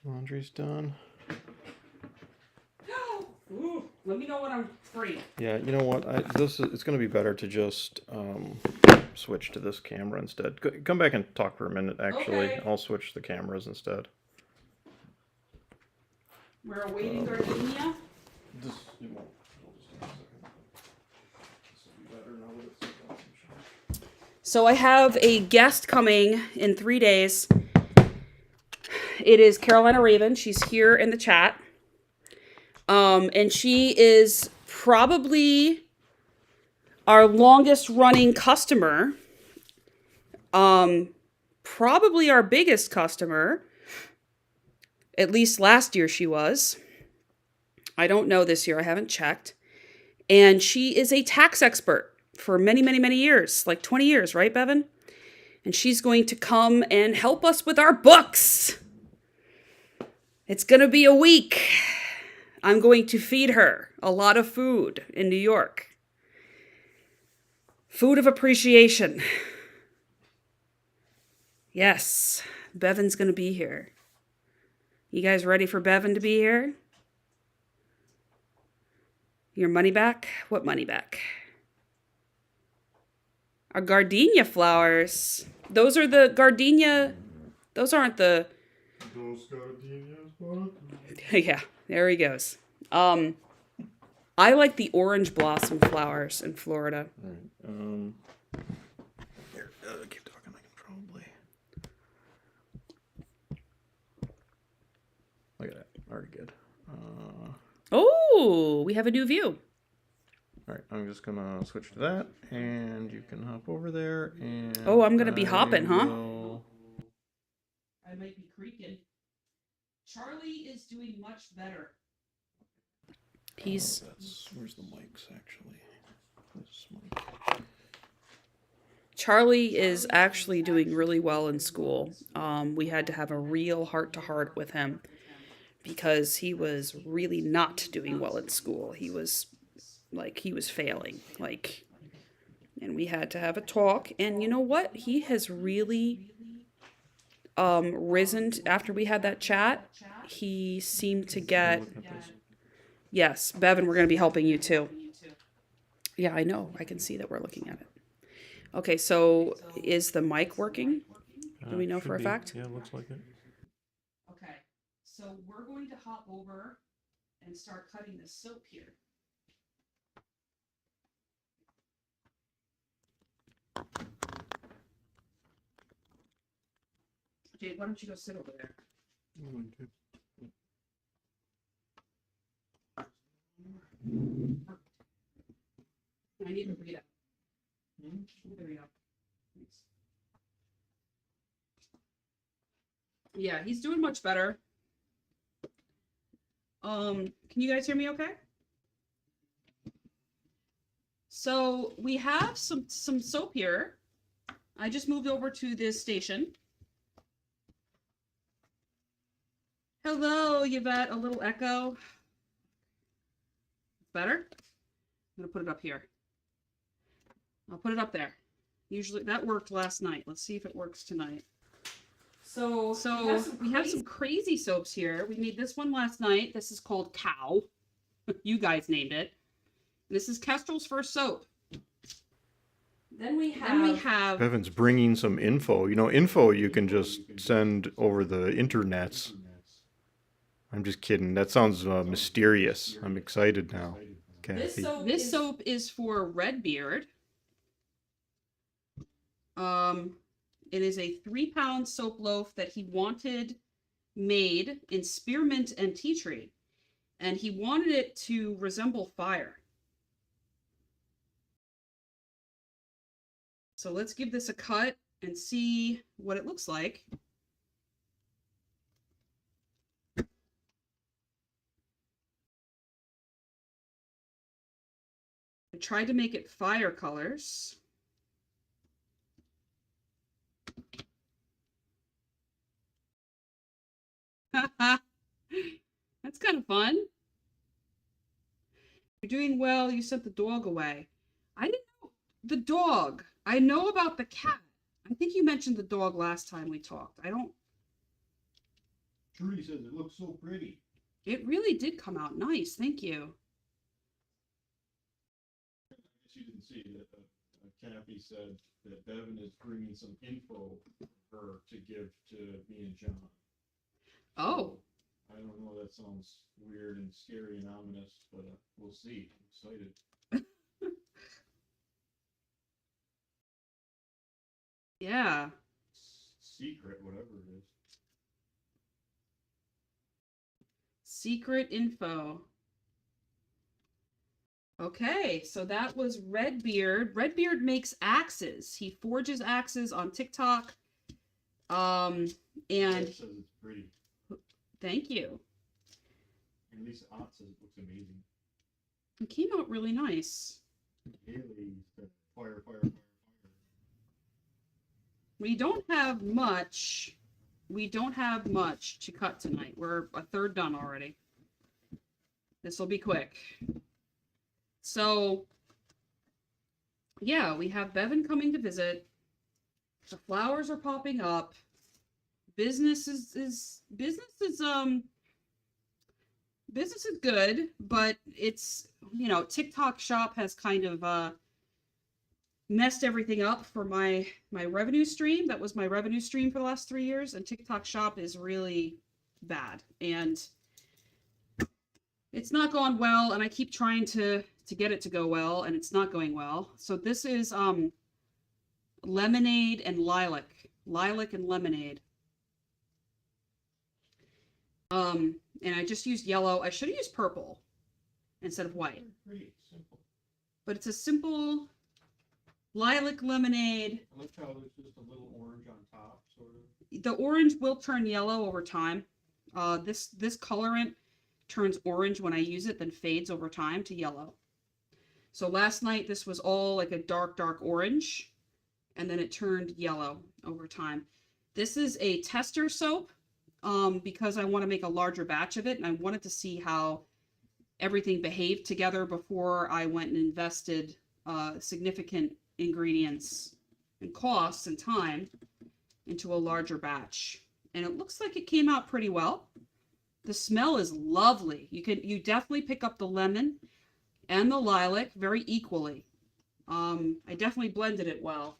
S2: Laundry's done.
S1: Ooh, let me know when I'm free.
S2: Yeah, you know what? It's gonna be better to just switch to this camera instead. Come back and talk for a minute. Actually,
S1: Okay.
S2: I'll switch the cameras instead.
S1: We're awaiting gardenia.
S2: This it won't. This will be better now that it's got some shot.
S1: So I have a guest coming in 3 days. It is Carolina Raven. She's here in the chat. And she is probably our longest running customer. Probably our biggest customer. At least last year she was. I don't know this year. I haven't checked. And she is a tax expert for many, many, many years. Like 20 years, right, Bevan? And she's going to come and help us with our books. It's going to be a week. I'm going to feed her a lot of food in New York. Food of appreciation. Yes, Bevan's going to be here. You guys ready for Bevan to be here? Your money back? What money back? Our gardenia flowers. Those are the gardenia. Those aren't the...
S2: Those gardenias, what?
S1: Yeah, there he goes. I like the orange blossom flowers in Florida.
S2: Alright, here, keep talking, I can probably... Look at that, already good.
S1: Oh, we have a new view.
S2: Alright, I'm just gonna switch to that, and you can hop over there, and...
S1: Oh, I'm gonna be hopping, huh?
S2: will-
S1: I might be creaking. Charlie is doing much better. He's...
S2: Where's the mics, actually? This mic.
S1: Charlie is actually doing really well in school. We had to have a real heart-to-heart with him because he was really not doing well in school. He was failing, and we had to have a talk. And you know what? He has really risen after we had that chat. He seemed to get...
S2: Look at this.
S1: Yes, Bevan, we're going to be helping you too. Yeah, I know. I can see that we're looking at it. Okay, so is the mic working? Do we know for a fact?
S2: Yeah, looks like it.
S1: Okay, so we're going to hop over and start cutting the soap here. Jade, why don't you go sit over there? I need to read it. There we go. Thanks. Yeah, he's doing much better. Can you guys hear me okay? So we have some soap here. I just moved over to this station. Hello, Yvette. A little echo. Better? I'm gonna put it up here. I'll put it up there. Usually that worked last night. Let's see if it works tonight. So we have some crazy soaps here. We made this one last night. This is called Cow. You guys named it. This is Kestrel's first soap. Then we have
S2: Bevan's bringing some info. You know, info you can just send over the internets. I'm just kidding. That sounds mysterious. I'm excited now.
S3: Kathy.
S1: This soap is for Redbeard. It is a 3-pound soap loaf that he wanted made in spearmint and tea tree, and he wanted it to resemble fire. So let's give this a cut and see what it looks like. I tried to make it fire colors. That's kind of fun. You're doing well. You sent the dog away. I didn't know the dog. I know about the cat. I think you mentioned the dog last time we talked. I don't.
S2: Trudy says it looks so pretty.
S1: It really did come out nice. Thank you.
S2: I guess you didn't see that. Kathy said that Bevan is bringing some info for her to give to me and John.
S1: Oh.
S2: I don't know. That sounds weird and scary and ominous, but we'll see. I'm excited.
S1: Yeah.
S2: Secret, whatever it is.
S1: Secret info. Okay, so that was Redbeard. Redbeard makes axes. He forges axes on TikTok. And
S2: It says it's pretty.
S1: Thank you.
S2: And Lisa Ott says it looks amazing.
S1: It came out really nice.
S2: Haley said fire, fire, fire, fire.
S1: We don't have much. We don't have much to cut tonight. We're a third done already. This will be quick. So, yeah, we have Bevan coming to visit. The flowers are popping up. Business is good, but it's, you know, TikTok shop has kind of messed everything up for my revenue stream. That was my revenue stream for the last 3 years, and TikTok shop is really bad, and it's not going well, and I keep trying to get it to go well, and it's not going well. So this is lemonade and lilac and lemonade. And I just used yellow. I should have used purple instead of white.
S2: Pretty simple.
S1: But it's a simple lilac lemonade.
S2: I like how there's just a little orange on top, sort of.
S1: The orange will turn yellow over time. This colorant turns orange when I use it, then fades over time to yellow. So last night this was all like a dark orange, and then it turned yellow over time. This is a tester soap because I want to make a larger batch of it, and I wanted to see how everything behaved together before I went and invested significant ingredients and costs and time into a larger batch. And it looks like it came out pretty well. The smell is lovely. You definitely pick up the lemon and the lilac very equally. I definitely blended it well.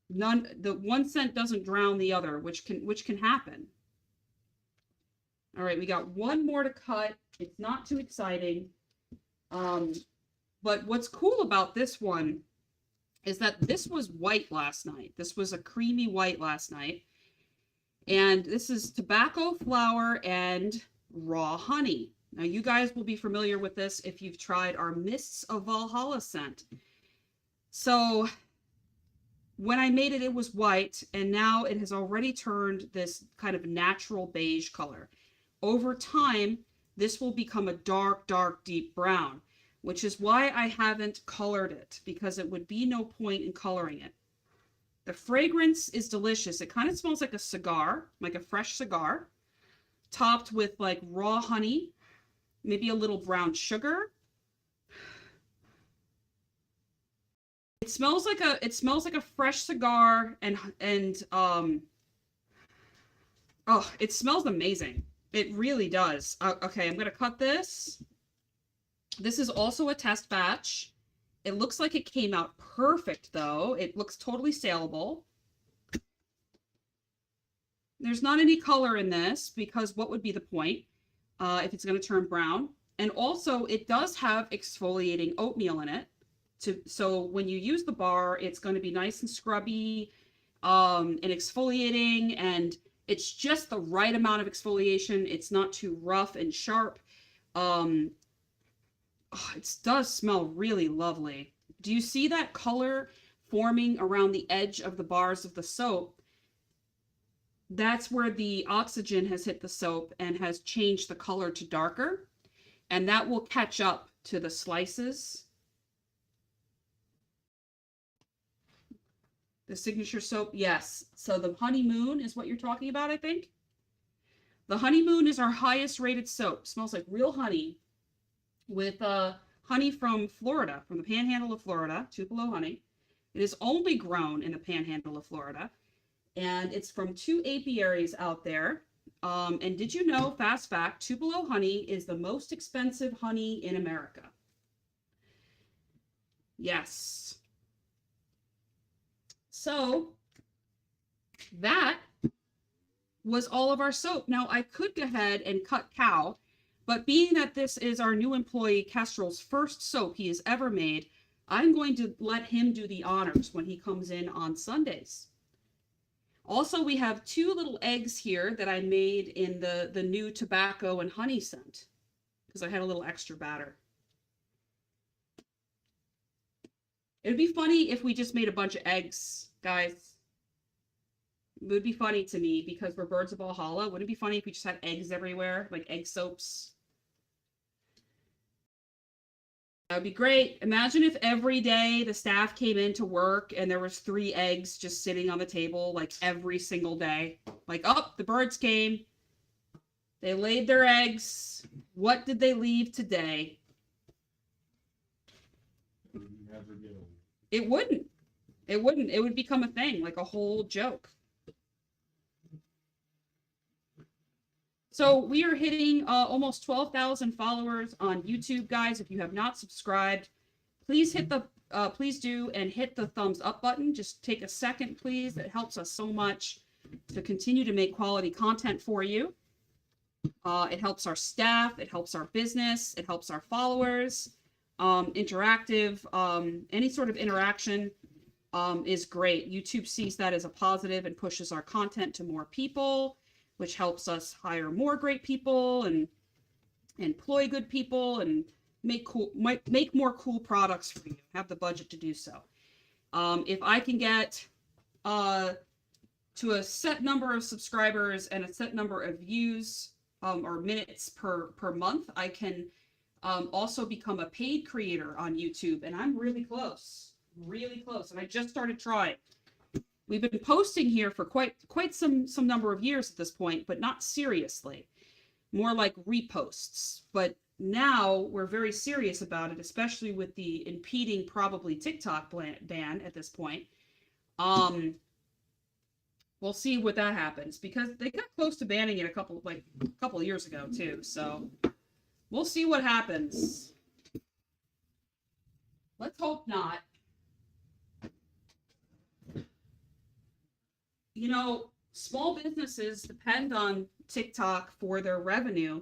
S1: The one scent doesn't drown the other, which can happen. All right, we got one more to cut. It's not too exciting. But what's cool about this one is that this was white last night. This was a creamy white last night. And this is tobacco flower and raw honey. Now, you guys will be familiar with this if you've tried our Mists of Valhalla scent. So when I made it, it was white, and now it has already turned this kind of natural beige color. Over time, this will become a dark, deep brown, which is why I haven't colored it, because it would be no point in coloring it. The fragrance is delicious. It kind of smells like a cigar, like a fresh cigar, topped with like raw honey, maybe a little brown sugar. It smells like a fresh cigar, and oh, it smells amazing. It really does. Okay, I'm gonna cut this. This is also a test batch. It looks like it came out perfect, though. It looks totally saleable. There's not any color in this, because what would be the point if it's going to turn brown? And also it does have exfoliating oatmeal in it. So when you use the bar, it's going to be nice and scrubby, and exfoliating, and it's just the right amount of exfoliation. It's not too rough and sharp. Um, it does smell really lovely. Do you see that color forming around the edge of the bars of the soap? That's where the oxygen has hit the soap and has changed the color to darker, and that will catch up to the slices. The signature soap, yes. So the honeymoon is what you're talking about, I think. The honeymoon is our highest rated soap. Smells like real honey with honey from Florida, from the panhandle of Florida, Tupelo honey. It is only grown in the panhandle of Florida, and it's from 2 apiaries out there. And did you know, fast fact, Tupelo honey is the most expensive honey in America? Yes. So that was all of our soap. Now I could go ahead and cut Cal, but being that this is our new employee Kestrel's first soap he has ever made, I'm going to let him do the honors when he comes in on Sundays. Also, we have 2 little eggs here that I made in the new tobacco and honey scent because I had a little extra batter. It'd be funny if we just made a bunch of eggs, guys. It would be funny to me because we're Birds of Valhalla. Wouldn't it be funny if we just had eggs everywhere, like egg soaps? That would be great. Imagine if every day the staff came into work and there was 3 eggs just sitting on the table, like every single day. Like, oh, the birds came. They laid their eggs. What did they leave today? It wouldn't. It wouldn't. It would become a thing, like a whole joke. So we are hitting almost 12,000 followers on YouTube, guys. If you have not subscribed, please hit the please do and hit the thumbs up button. Just take a second, please. It helps us so much to continue to make quality content for you. It helps our staff. It helps our business. It helps our followers. Interactive, any sort of interaction is great. YouTube sees that as a positive and pushes our content to more people, which helps us hire more great people and employ good people and make more cool products for you. Have the budget to do so. If I can get to a set number of subscribers and a set number of views or minutes per month, I can also become a paid creator on YouTube, and I'm really close, and I just started trying. We've been posting here for quite some number of years at this point, but not seriously, more like reposts. But now we're very serious about it, especially with the impeding probably TikTok ban at this point. We'll see what that happens because they got close to banning it a couple of years ago too. So we'll see what happens. Let's hope not. You know, small businesses depend on TikTok for their revenue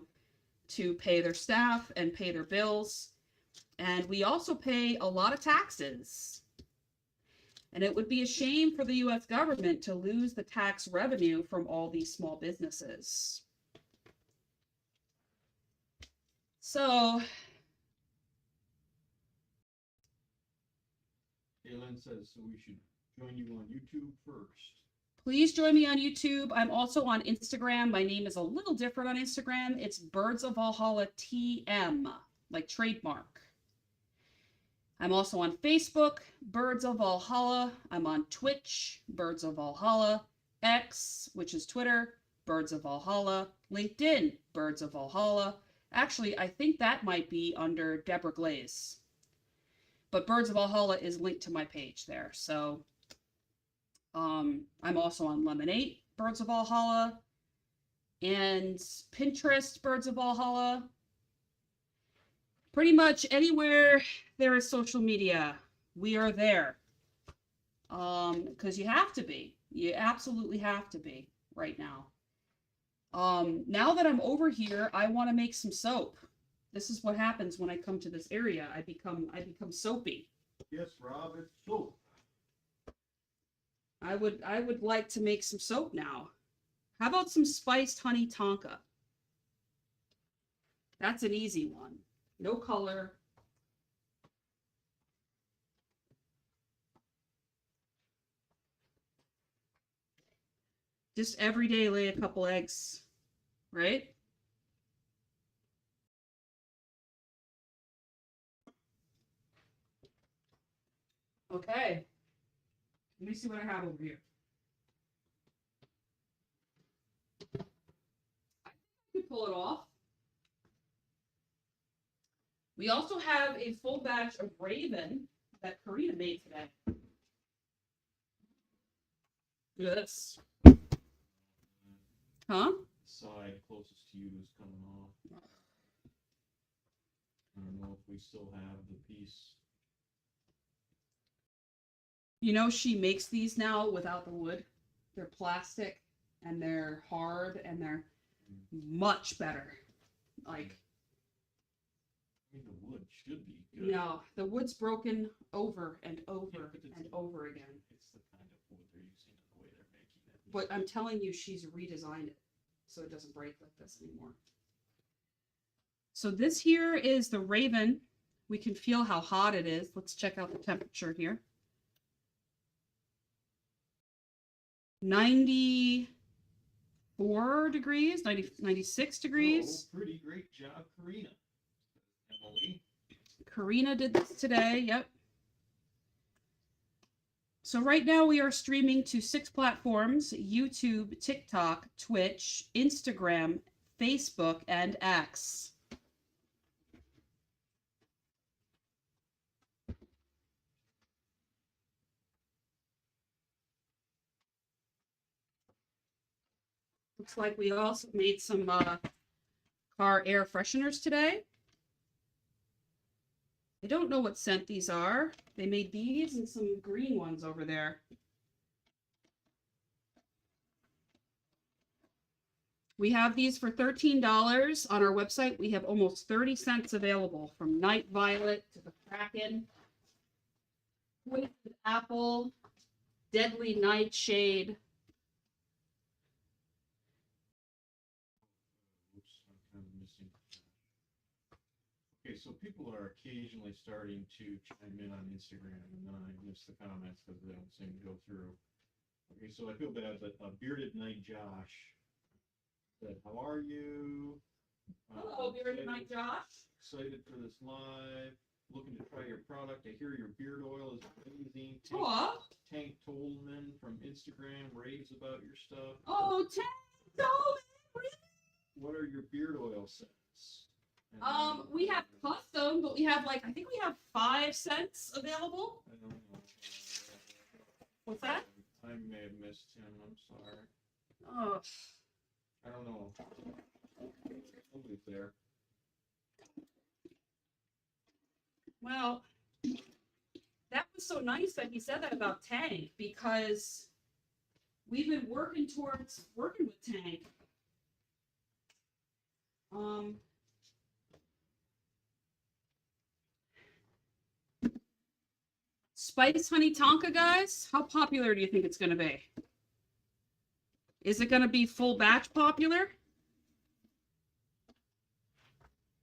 S1: to pay their staff and pay their bills. And we also pay a lot of taxes. And it would be a shame for the U.S. government to lose the tax revenue from all these small businesses. So,
S2: Kaylin says so we should join you on YouTube first.
S1: Please join me on YouTube. I'm also on Instagram. My name is a little different on Instagram. It's Birds of Valhalla TM, like trademark. I'm also on Facebook, Birds of Valhalla. I'm on Twitch, Birds of Valhalla. X, which is Twitter, Birds of Valhalla. LinkedIn, Birds of Valhalla. Actually, I think that might be under Deborah Glaze. But Birds of Valhalla is linked to my page there. So I'm also on Lemonade, Birds of Valhalla, and Pinterest, Birds of Valhalla. Pretty much anywhere there is social media, we are there. Because you have to be. You absolutely have to be right now. Now that I'm over here, I want to make some soap. This is what happens when I come to this area. I become soapy.
S2: Yes, Rob, it's soap.
S1: I would like to make some soap now. How about some spiced honey tonka? That's an easy one. No color. Just every day lay a couple eggs, right? Okay. Let me see what I have over here. I think I could pull it off. We also have a full batch of Raven that Karina made today. Yes. Huh?
S2: The side closest to you is coming off. I don't know if we still have the piece.
S1: You know, she makes these now without the wood. They're plastic and they're hard and they're much better. Like,
S2: I mean, the wood should be good.
S1: no, the wood's broken over and over and over again.
S2: It's the kind of wood they're using and the way they're making it.
S1: But I'm telling you, she's redesigned it so it doesn't break like this anymore. So this here is the Raven. We can feel how hot it is. Let's check out the temperature here. 94 degrees, 96 degrees.
S2: Oh, pretty great job, Karina. Emily.
S1: Karina did this today, yep. So right now we are streaming to 6 platforms: YouTube, TikTok, Twitch, Instagram, Facebook, and X. Looks like we also made some car air fresheners today. I don't know what scent these are. They made these and some green ones over there. We have these for $13 on our website. We have almost 30 scents available, from Night Violet to the Kraken, Poison Apple, Deadly Nightshade.
S2: Oops, I'm kind of missing. Okay, so people are occasionally starting to chime in on Instagram, and then I miss the comments because they don't seem to go through. Okay, so I feel bad, but Bearded Night Josh said, "How are you?
S1: Hello, Bearded Night Josh.
S2: Excited for this live. Looking to try your product. I hear your beard oil is amazing. Tank Tolman from Instagram raves about your stuff.
S1: Oh, Tank Tolman!
S2: What are your beard oil scents?"
S1: We have custom, but we have I think we have 5 scents available.
S2: I don't know.
S1: What's that?
S2: I may have missed him. I'm sorry.
S1: Oh,
S2: I don't know. Nobody's there.
S1: well, that was so nice that he said that about Tank, because we've been working towards working with Tank. Spice Honey Tonka, guys, how popular do you think it's going to be? Is it going to be full batch popular?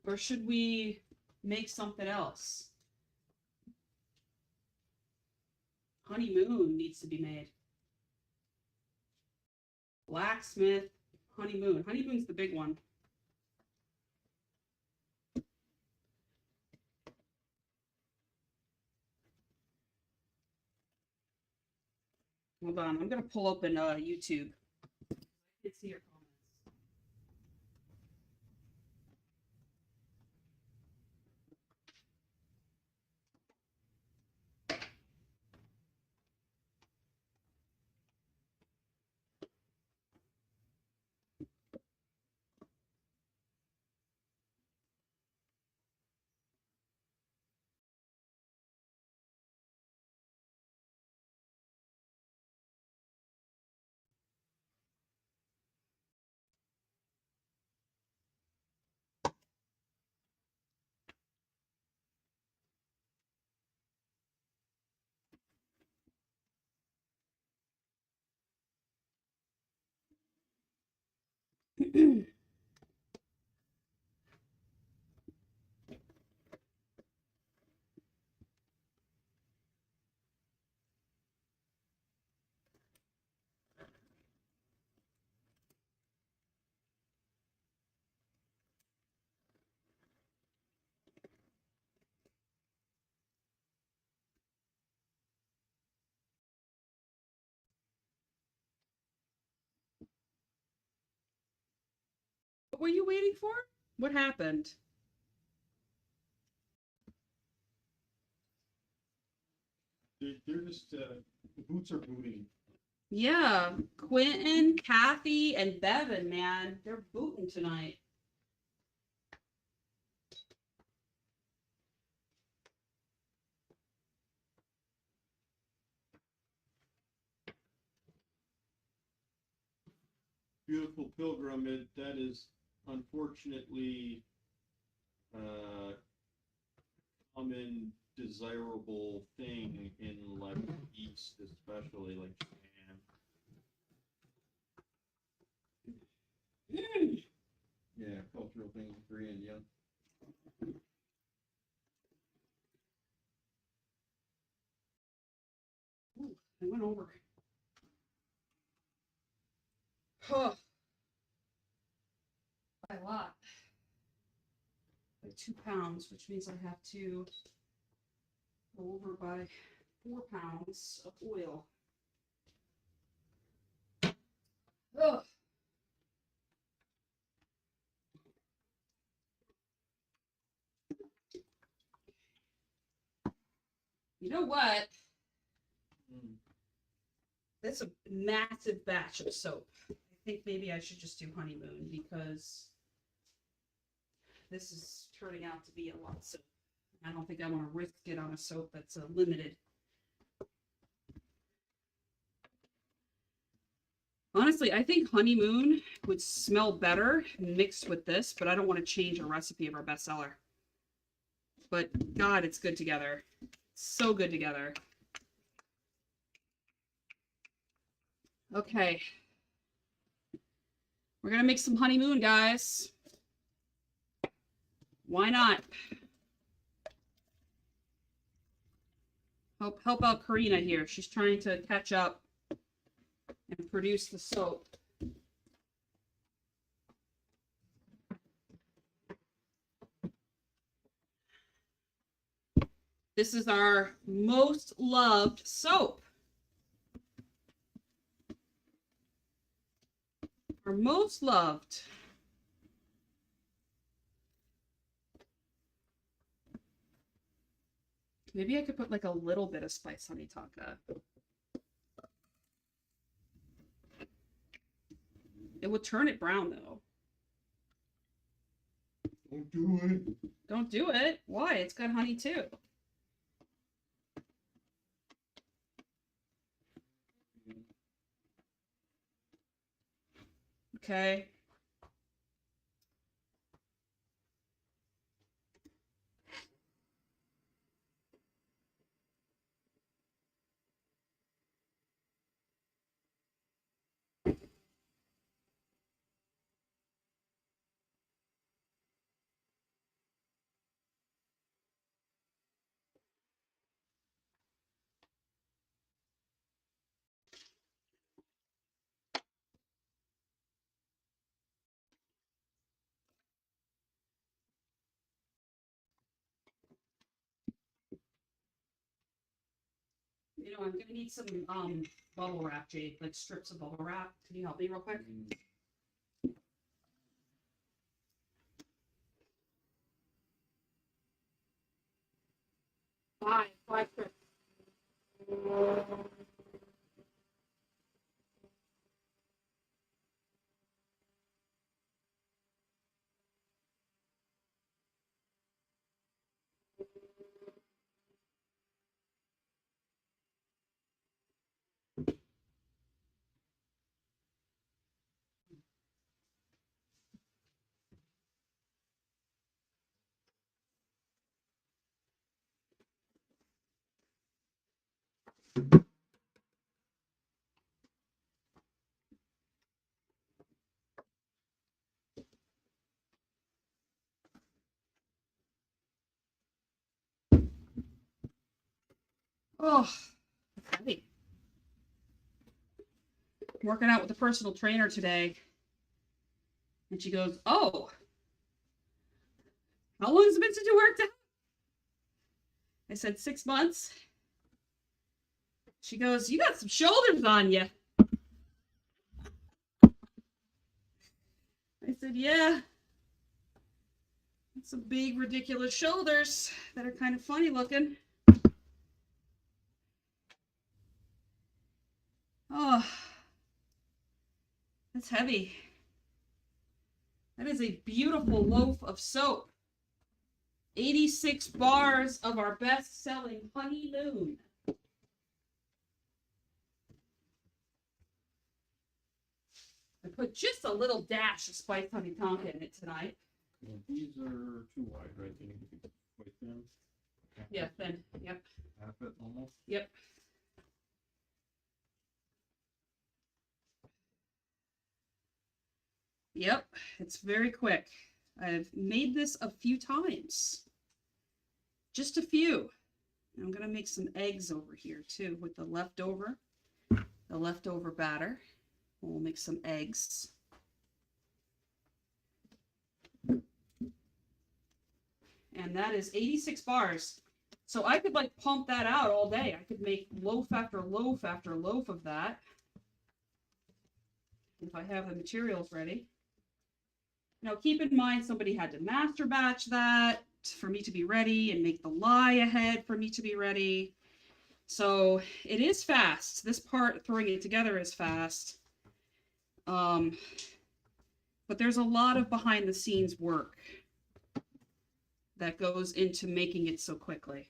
S1: Or should we make something else? Honeymoon needs to be made. Blacksmith, honeymoon. Honeymoon's the big one. Hold on, I'm gonna pull open YouTube. I can see your comments. What were you waiting for? What happened?
S2: They're just the boots are booting.
S1: Yeah, Quentin, Kathy, and Bevan, man, they're booting tonight.
S2: Beautiful pilgrim. That is unfortunately common desirable thing in like East, especially like Japan. Yeah, cultural things in Korea and yeah.
S1: Ooh, I went over. Huh. By a lot. By 2 pounds, which means I have to go over by 4 pounds of oil. Ugh. You know what? That's a massive batch of soap. I think maybe I should just do honeymoon because this is turning out to be a lot of soap. I don't think I want to risk it on a soap that's limited. Honestly, I think honeymoon would smell better mixed with this, but I don't want to change a recipe of our bestseller. But God, it's good together. So good together. Okay. We're going to make some honeymoon, guys. Why not? Help out Karina here. She's trying to catch up and produce the soap. This is our most loved soap. Our most loved. Maybe I could put like a little bit of spice honey tonka. It would turn it brown though.
S2: Don't do it.
S1: Don't do it. Why? It's got honey too. Okay. You know, I'm gonna need some bubble wrap, Jade, like strips of bubble wrap. Can you help me real quick? Five strips. Oh, that's heavy. I'm working out with a personal trainer today. And she goes, "Oh, how long has it been since you worked out?" I said, 6 months. She goes, "You got some shoulders on you." I said, "Yeah, some big, ridiculous shoulders that are kind of funny looking." Oh, that's heavy. That is a beautiful loaf of soap. 86 bars of our best-selling honeymoon. I put just a little dash of spiced honey tonka in it tonight.
S2: Well, these are too wide, right? They need to be quite thin.
S1: Yeah, thin. Yep.
S2: Half it almost.
S1: Yep. Yep. It's very quick. I've made this a few times. Just a few. I'm going to make some eggs over here too with the leftover batter. We'll make some eggs. And that is 86 bars. So I could like pump that out all day. I could make loaf after loaf after loaf of that if I have the materials ready. Now keep in mind somebody had to master batch that for me to be ready and make the lie ahead for me to be ready. So it is fast. This part, throwing it together, is fast. But there's a lot of behind the scenes work that goes into making it so quickly.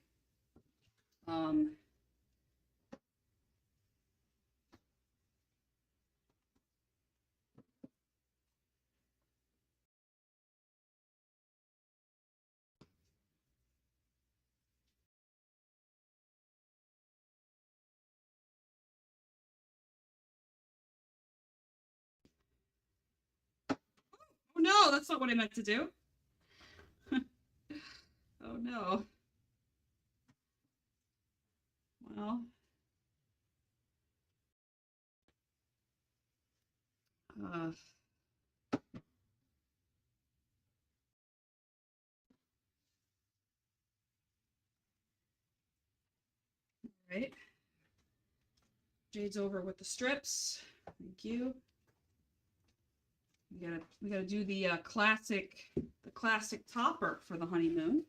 S1: Oh no, that's not what I meant to do. Oh no. Well, uh, right. Jade's over with the strips. Thank you. We gotta do the classic topper for the honeymoon.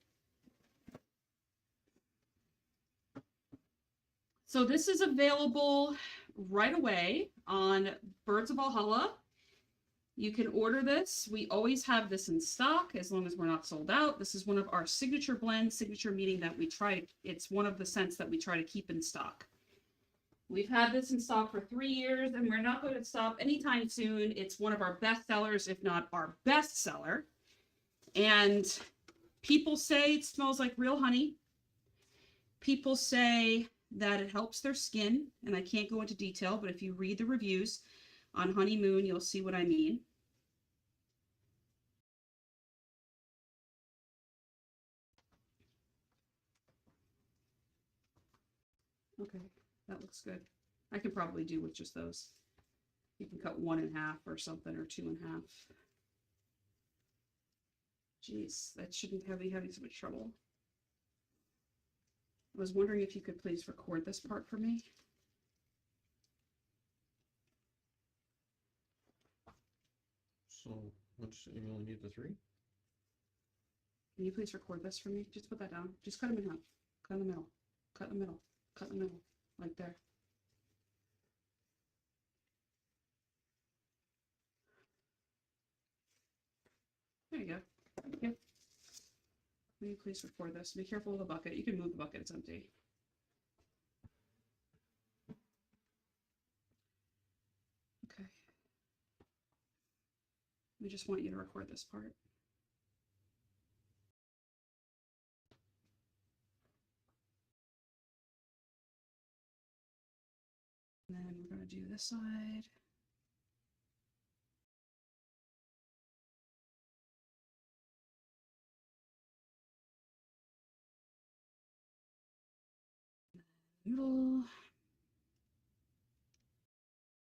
S1: So this is available right away on Birds of Valhalla. You can order this. We always have this in stock as long as we're not sold out. This is one of our signature blends, signature meaning that we try. It's one of the scents that we try to keep in stock. We've had this in stock for 3 years and we're not going to stop anytime soon. It's one of our best sellers, if not our best seller. And people say it smells like real honey. People say that it helps their skin, and I can't go into detail, but if you read the reviews on Honeymoon, you'll see what I mean. Okay, that looks good. I could probably do with just those. You can cut 1 in half or something, or 2 in half. Jeez, that shouldn't have me having so much trouble. I was wondering if you could please record this part for me.
S2: So, you only need the 3?
S1: Can you please record this for me? Just put that down. Just cut them in half. Cut in the middle. Cut in the middle. Cut in the middle. Like there. There you go. Thank you. Will you please record this? Be careful of the bucket. You can move the bucket. It's empty. Okay. We just want you to record this part. And then we're going to do this side. Noodle.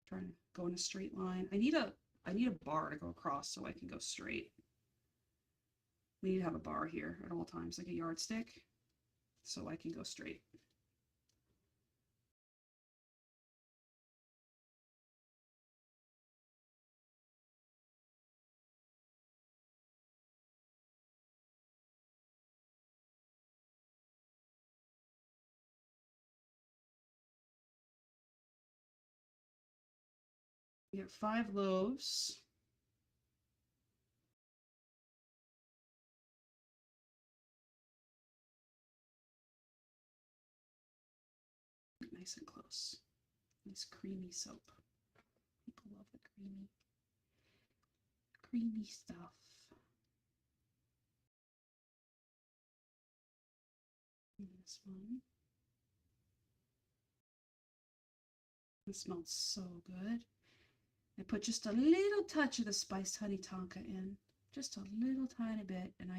S1: Trying to go in a straight line. I need a bar to go across so I can go straight. We need to have a bar here at all times, like a yardstick, so I can go straight. We have 5 loaves. Nice and close. Nice creamy soap. People love the creamy stuff. And this one. It smells so good. I put just a little touch of the spiced honey tonka in, just a little tiny bit, and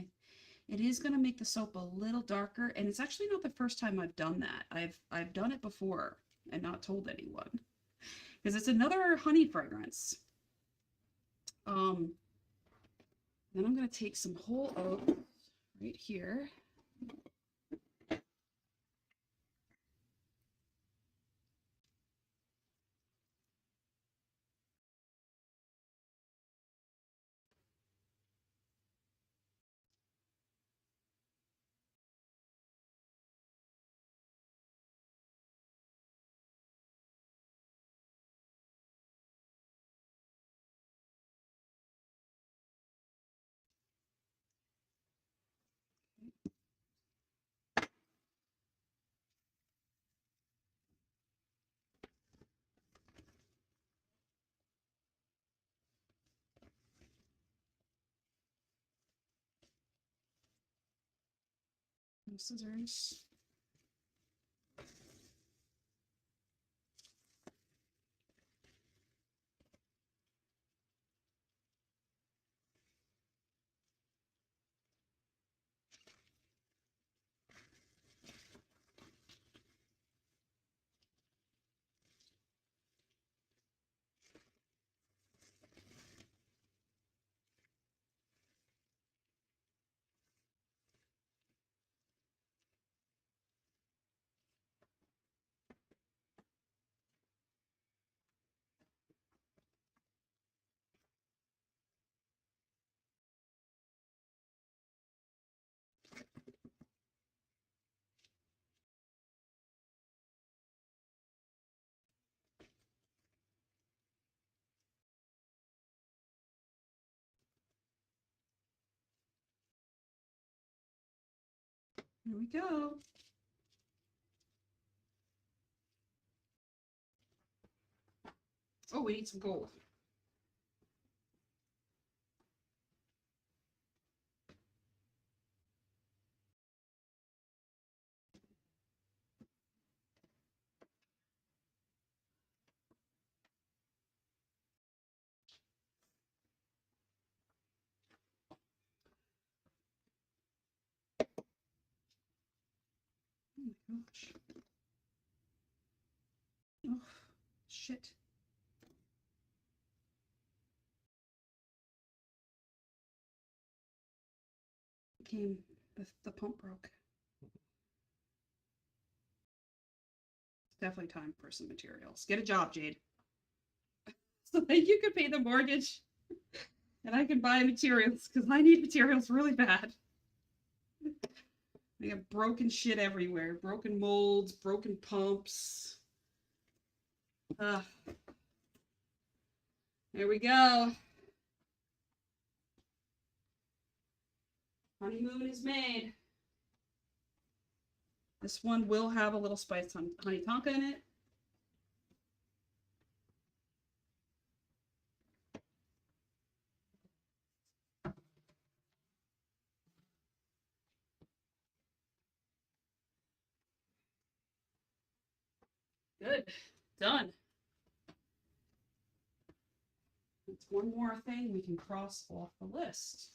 S1: it is going to make the soap a little darker. And it's actually not the first time I've done that. I've done it before and not told anyone, because it's another honey fragrance. Then I'm going to take some whole oats right here. No scissors. Here we go. Oh, we need some gold. Oh my gosh. Oh, shit. Came, the pump broke. It's definitely time for some materials. Get a job, Jade. So that you can pay the mortgage and I can buy materials, because I need materials really bad. We have broken shit everywhere. Broken molds, broken pumps. There we go. Honeymoon is made. This one will have a little spiced honey tonka in it. Good. Done. It's one more thing we can cross off the list.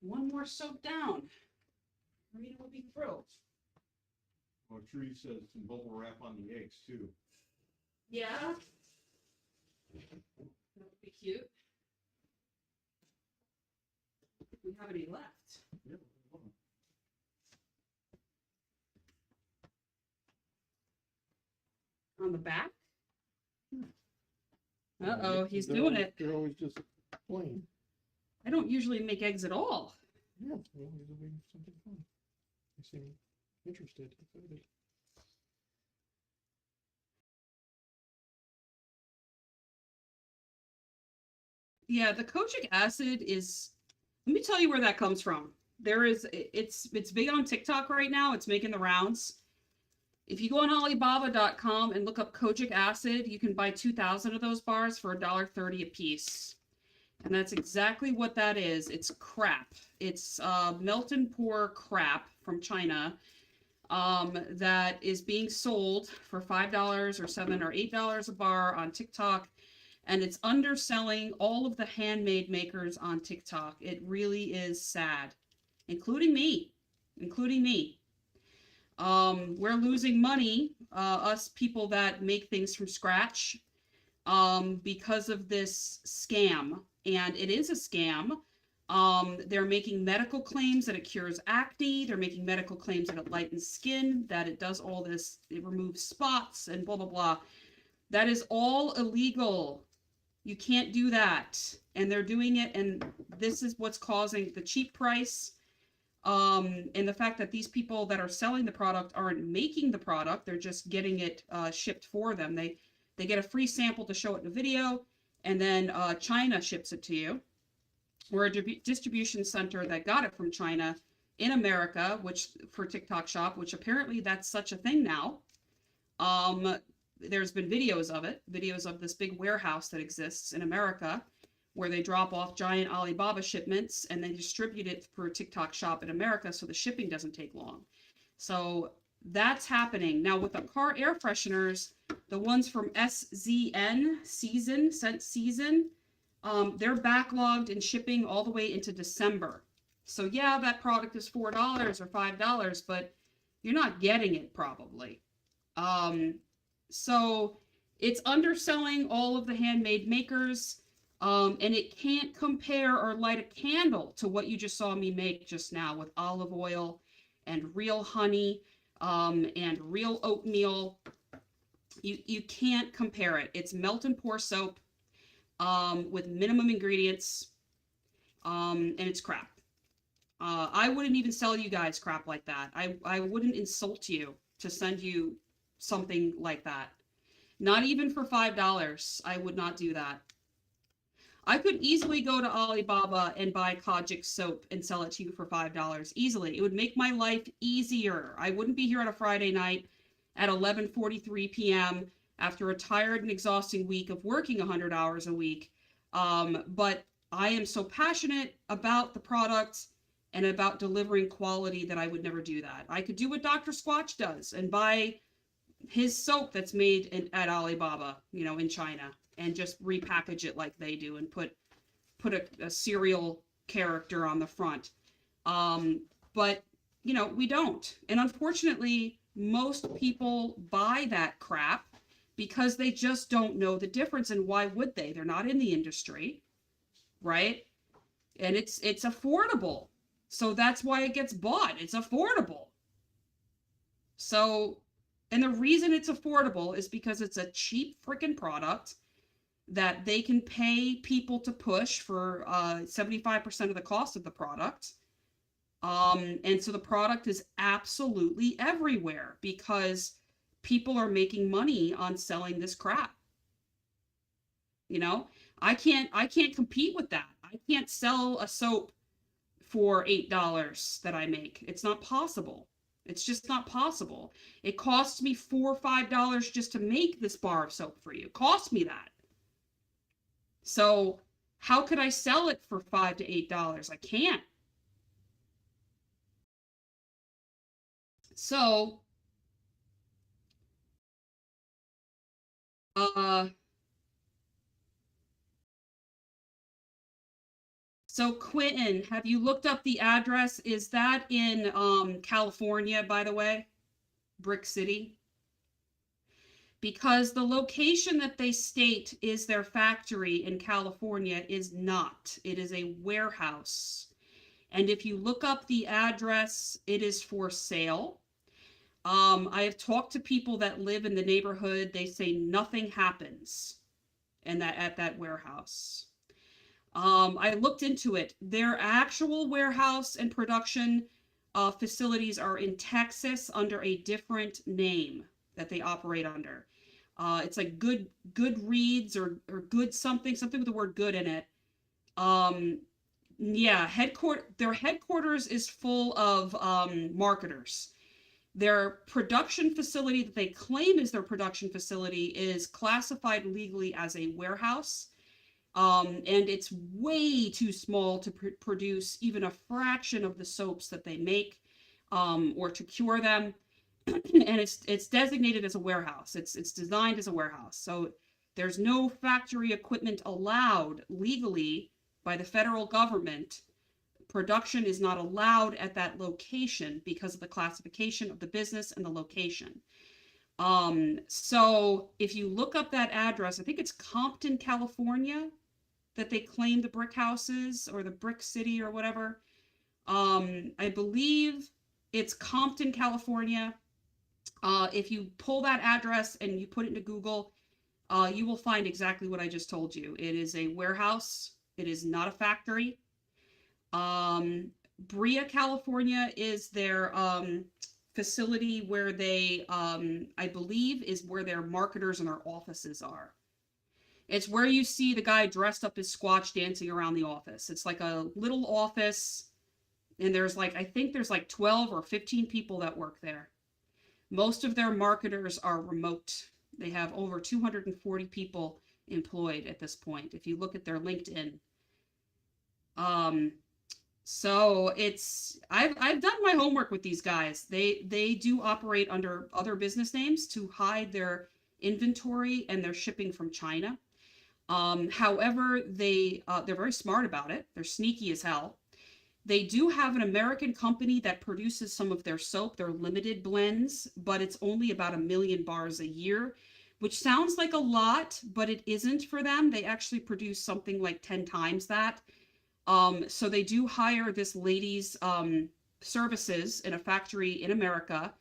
S1: one more soap down. Marina will be thrilled.
S2: Well, Tree says some bubble wrap on the eggs too.
S1: Yeah. That would be cute. We have any left?
S2: Yep.
S1: On the back? Uh-oh, he's doing it.
S2: They're always just plain.
S1: I don't usually make eggs at all.
S2: Yeah, well, they're doing something fun. They seem interested, excited.
S1: Yeah, the kojic acid is, let me tell you where that comes from. It's big on TikTok right now. It's making the rounds. If you go on Alibaba.com and look up kojic acid, you can buy 2,000 of those bars for $1.30 a piece. And that's exactly what that is. It's crap. It's melt and pour crap from China that is being sold for $5 or $7 or $8 a bar on TikTok. And it's underselling all of the handmade makers on TikTok. It really is sad, including me. We're losing money, us people that make things from scratch, because of this scam. And it is a scam. They're making medical claims that it cures acne. They're making medical claims that it lightens skin, that it does all this, it removes spots and blah, blah, blah. That is all illegal. You can't do that. And they're doing it. And this is what's causing the cheap price. And the fact that these people that are selling the product aren't making the product. They're just getting it shipped for them. They get a free sample to show it in a video. And then China ships it to you. Or a distribution center that got it from China in America, which for TikTok Shop, which apparently that's such a thing now. There's been videos of it, videos of this big warehouse that exists in America where they drop off giant Alibaba shipments and they distribute it for TikTok Shop in America so the shipping doesn't take long. So that's happening. Now with the car air fresheners, the ones from Scent Season, they're backlogged in shipping all the way into December. So yeah, that product is $4 or $5, but you're not getting it probably. So it's underselling all of the handmade makers, and it can't compare or light a candle to what you just saw me make just now with olive oil and real honey, and real oatmeal. You can't compare it. It's melt and pour soap, with minimum ingredients, and it's crap. I wouldn't even sell you guys crap like that. I wouldn't insult you to send you something like that. Not even for $5. I would not do that. I could easily go to Alibaba and buy kojic soap and sell it to you for $5 easily. It would make my life easier. I wouldn't be here on a Friday night at 11:43 p.m. after a tired and exhausting week of working 100 hours a week. But I am so passionate about the product and about delivering quality that I would never do that. I could do what Dr. Squatch does and buy his soap that's made at Alibaba, in China, and just repackage it like they do and put a cereal character on the front. But, we don't. And unfortunately, most people buy that crap because they just don't know the difference. And why would they? They're not in the industry, right? And it's affordable. So that's why it gets bought. It's affordable. So, and the reason it's affordable is because it's a cheap freaking product that they can pay people to push for 75% of the cost of the product. And so the product is absolutely everywhere because people are making money on selling this crap. I can't compete with that. I can't sell a soap for $8 that I make. It's not possible. It's just not possible. It costs me $4 or $5 just to make this bar of soap for you. It cost me that. So how could I sell it for $5 to $8? I can't. So, So Quentin, have you looked up the address? Is that in California, by the way? Brick City? Because the location that they state is their factory in California is not. It is a warehouse. And if you look up the address, it is for sale. I have talked to people that live in the neighborhood. They say nothing happens at that warehouse. I looked into it. Their actual warehouse and production facilities are in Texas under a different name that they operate under. It's like good reads or good something with the word good in it. Yeah, their headquarters is full of marketers. Their production facility that they claim is their production facility is classified legally as a warehouse. And it's way too small to produce even a fraction of the soaps that they make, or to cure them. And it's designated as a warehouse. It's designed as a warehouse. So there's no factory equipment allowed legally by the federal government. Production is not allowed at that location because of the classification of the business and the location. So if you look up that address, I think it's Compton, California, that they claim the brick houses, or the brick city or whatever. I believe it's Compton, California. If you pull that address and you put it into Google, you will find exactly what I just told you. It is a warehouse. It is not a factory. Brea, California is their facility where they, I believe, is where their marketers and their offices are. It's where you see the guy dressed up as Squatch dancing around the office. It's like a little office, and there's like, I think there's like 12 or 15 people that work there. Most of their marketers are remote. They have over 240 people employed at this point, if you look at their LinkedIn. So I've done my homework with these guys. They do operate under other business names to hide their inventory and their shipping from China. However, they're very smart about it. They're sneaky as hell. They do have an American company that produces some of their soap, their limited blends, but it's only about 1 million bars a year, which sounds like a lot, but it isn't for them. They actually produce something like 10 times that. So they do hire this lady's services in a factory in America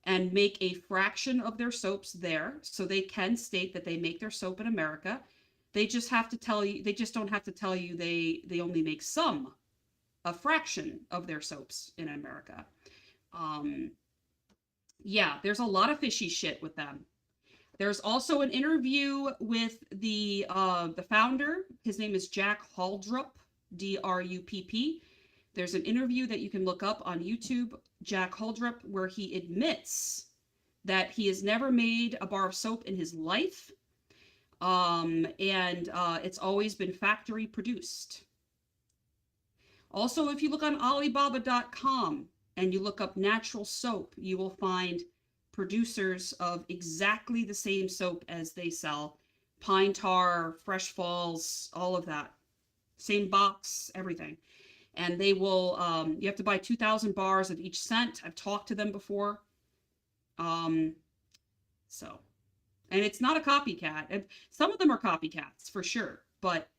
S1: and make a fraction of their soaps there. So they can state that they make their soap in America. They just have to tell you, they just don't have to tell you they only make a fraction of their soaps in America. Yeah, there's a lot of fishy shit with them. There's also an interview with the founder. His name is Jack Haldrup, Drupp. There's an interview that you can look up on YouTube, Jack Haldrup, where he admits that he has never made a bar of soap in his life. And it's always been factory produced. Also, if you look on Alibaba.com and you look up natural soap, you will find producers of exactly the same soap as they sell. Pine tar, Fresh Falls, all of that. Same box, everything. And they will, you have to buy 2,000 bars of each scent. I've talked to them before. And it's not a copycat. Some of them are copycats, for sure. But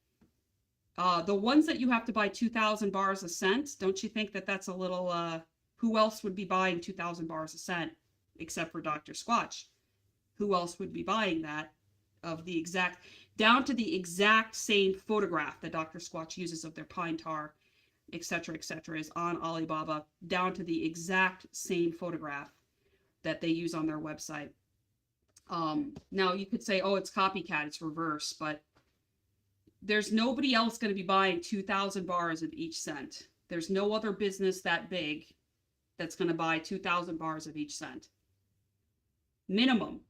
S1: the ones that you have to buy 2,000 bars a scent, don't you think that that's a little, who else would be buying 2,000 bars a scent except for Dr. Squatch? Who else would be buying that down to the exact same photograph that Dr. Squatch uses of their pine tar, etc., is on Alibaba, down to the exact same photograph that they use on their website. Now you could say, oh, it's copycat, it's reverse, but there's nobody else going to be buying 2,000 bars of each scent. There's no other business that big that's going to buy 2,000 bars of each scent. Minimum.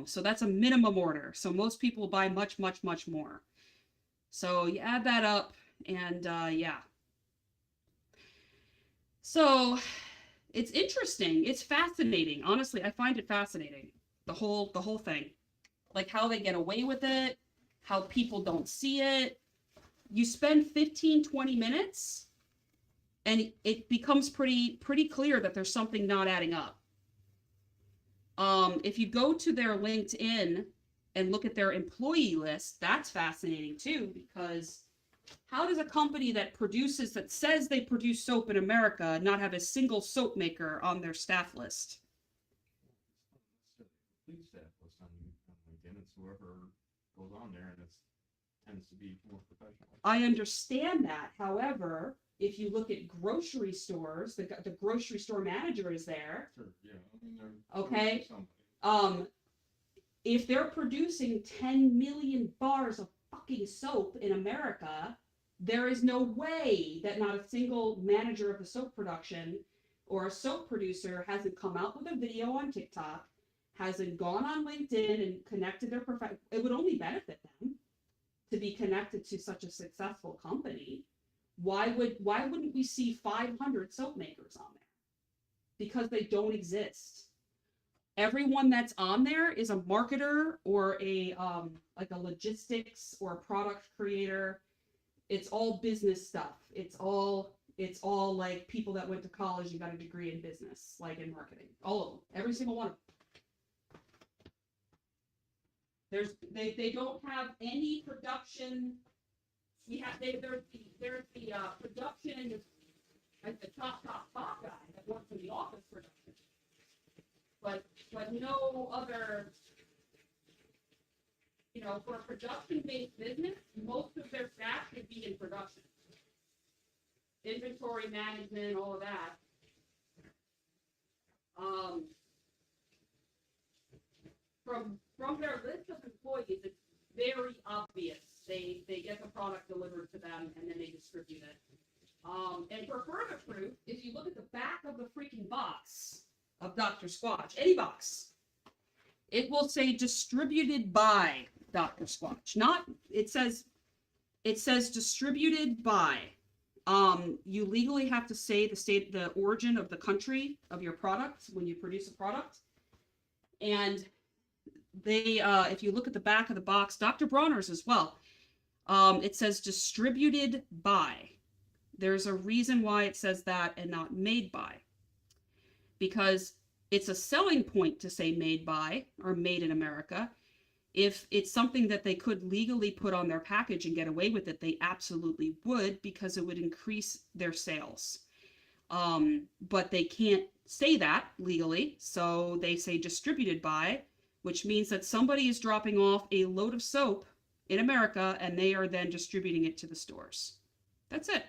S1: So that's a minimum order. So most people buy much, much, much more. So you add that up, and yeah. So it's interesting. It's fascinating. Honestly, I find it fascinating. The whole thing. Like how they get away with it, how people don't see it. you spend 15, 20 minutes and it becomes pretty clear that there's something not adding up. If you go to their LinkedIn and look at their employee list, that's fascinating too, because how does a company that says they produce soap in America not have a single soap maker on their staff list?
S2: Complete staff list on LinkedIn. It's whoever goes on there, and it tends to be more professional.
S1: I understand that. However, if you look at grocery stores, the grocery store manager is there.
S2: Sure, yeah. I mean,
S1: okay. If they're producing 10 million bars of fucking soap in America, there is no way that not a single manager of the soap production or a soap producer hasn't come out with a video on TikTok, hasn't gone on LinkedIn and connected their profession. It would only benefit them to be connected to such a successful company. Why wouldn't we see 500 soap makers on there? Because they don't exist. Everyone that's on there is a marketer or a like a logistics or a product creator. It's all business stuff. It's all like people that went to college and got a degree in business, like in marketing. All of them, every single one of them. They don't have any production. There's the production, like the top guy that works in the office production. But no other, for a production-based business, most of their staff should be in production. Inventory management, all of that. From their list of employees, it's very obvious. They get the product delivered to them and then they distribute it. And for further proof, if you look at the back of the freaking box of Dr. Squatch, any box, it will say distributed by Dr. Squatch. It says distributed by. You legally have to say the origin of the country of your product when you produce a product. And they, if you look at the back of the box, Dr. Bronner's as well, it says distributed by. There's a reason why it says that and not made by. Because it's a selling point to say made by or made in America. If it's something that they could legally put on their package and get away with it, they absolutely would, because it would increase their sales. But they can't say that legally, so they say distributed by, which means that somebody is dropping off a load of soap in America and they are then distributing it to the stores. That's it.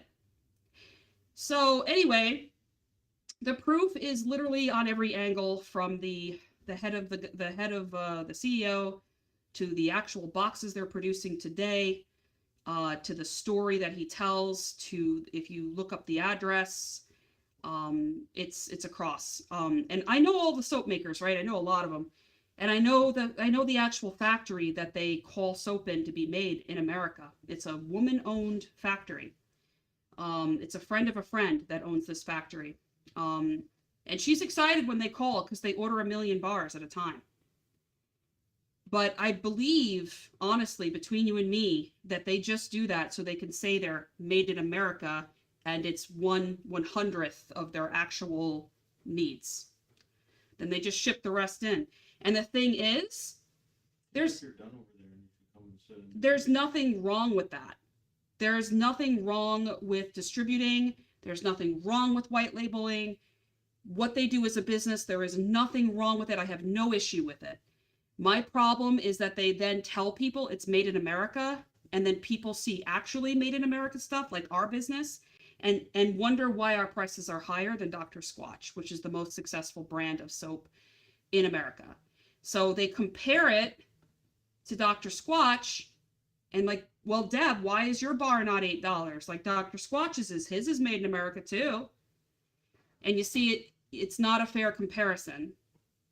S1: So anyway, the proof is literally on every angle, from the head of the CEO to the actual boxes they're producing today, to the story that he tells, to if you look up the address, it's across. And I know all the soap makers, right? I know a lot of them. And I know the actual factory that they call soap in to be made in America. It's a woman-owned factory. It's a friend of a friend that owns this factory. And she's excited when they call because they order 1 million bars at a time. But I believe, honestly, between you and me, that they just do that so they can say they're made in America and it's 1/100th of their actual needs. Then they just ship the rest in. And the thing is, there's nothing wrong with that. There's nothing wrong with distributing. There's nothing wrong with white labeling. What they do as a business, there is nothing wrong with it. I have no issue with it. My problem is that they then tell people it's made in America, and then people see actually made in America stuff like our business and wonder why our prices are higher than Dr. Squatch, which is the most successful brand of soap in America. So they compare it to Dr. Squatch and like, well, Deb, why is your bar not $8? Like Dr. Squatch's his is made in America too. And you see it's not a fair comparison.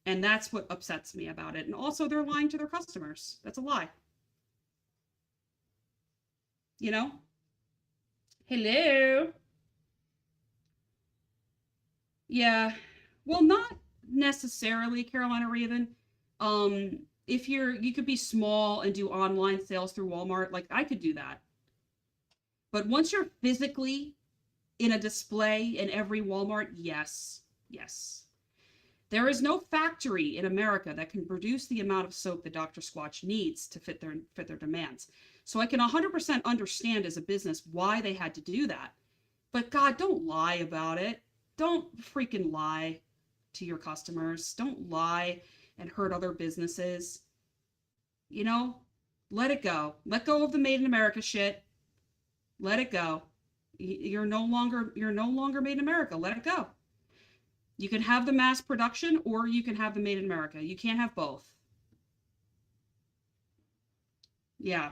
S1: And that's what upsets me about it. And also they're lying to their customers. That's a lie. You know? Hello. Yeah. Well, not necessarily, Carolina Raven. If you could be small and do online sales through Walmart, like I could do that. But once you're physically in a display in every Walmart, yes, yes. There is no factory in America that can produce the amount of soap that Dr. Squatch needs to fit their demands. So I can 100% understand as a business why they had to do that. But God, don't lie about it. Don't freaking lie to your customers. Don't lie and hurt other businesses. You know, let it go. Let go of the made in America shit. Let it go. You're no longer made in America. Let it go. You can have the mass production or you can have the made in America. You can't have both. Yeah.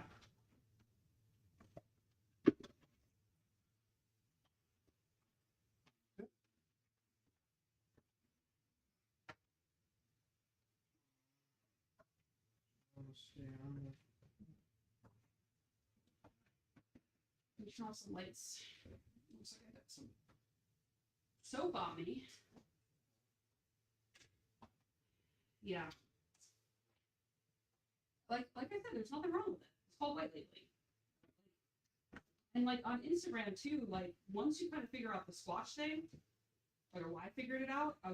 S1: Let me turn off some lights. Looks like I got some soap on me. Yeah. Like I said, there's nothing wrong with it. It's called white labeling. And like on Instagram too, like once you kind of figure out the Squatch thing, or why I figured it out, I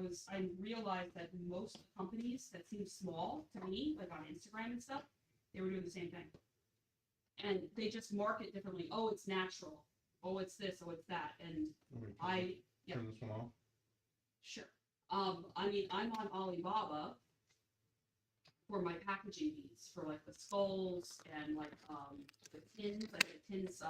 S1: realized that most companies that seem small to me, like on Instagram and stuff, they were doing the same thing. And they just market differently. Oh, it's natural. Oh, it's this. Oh, it's that. And
S2: Turn this one off.
S1: Sure. I mean, I'm on Alibaba for my packaging needs for like the skulls and like the tins,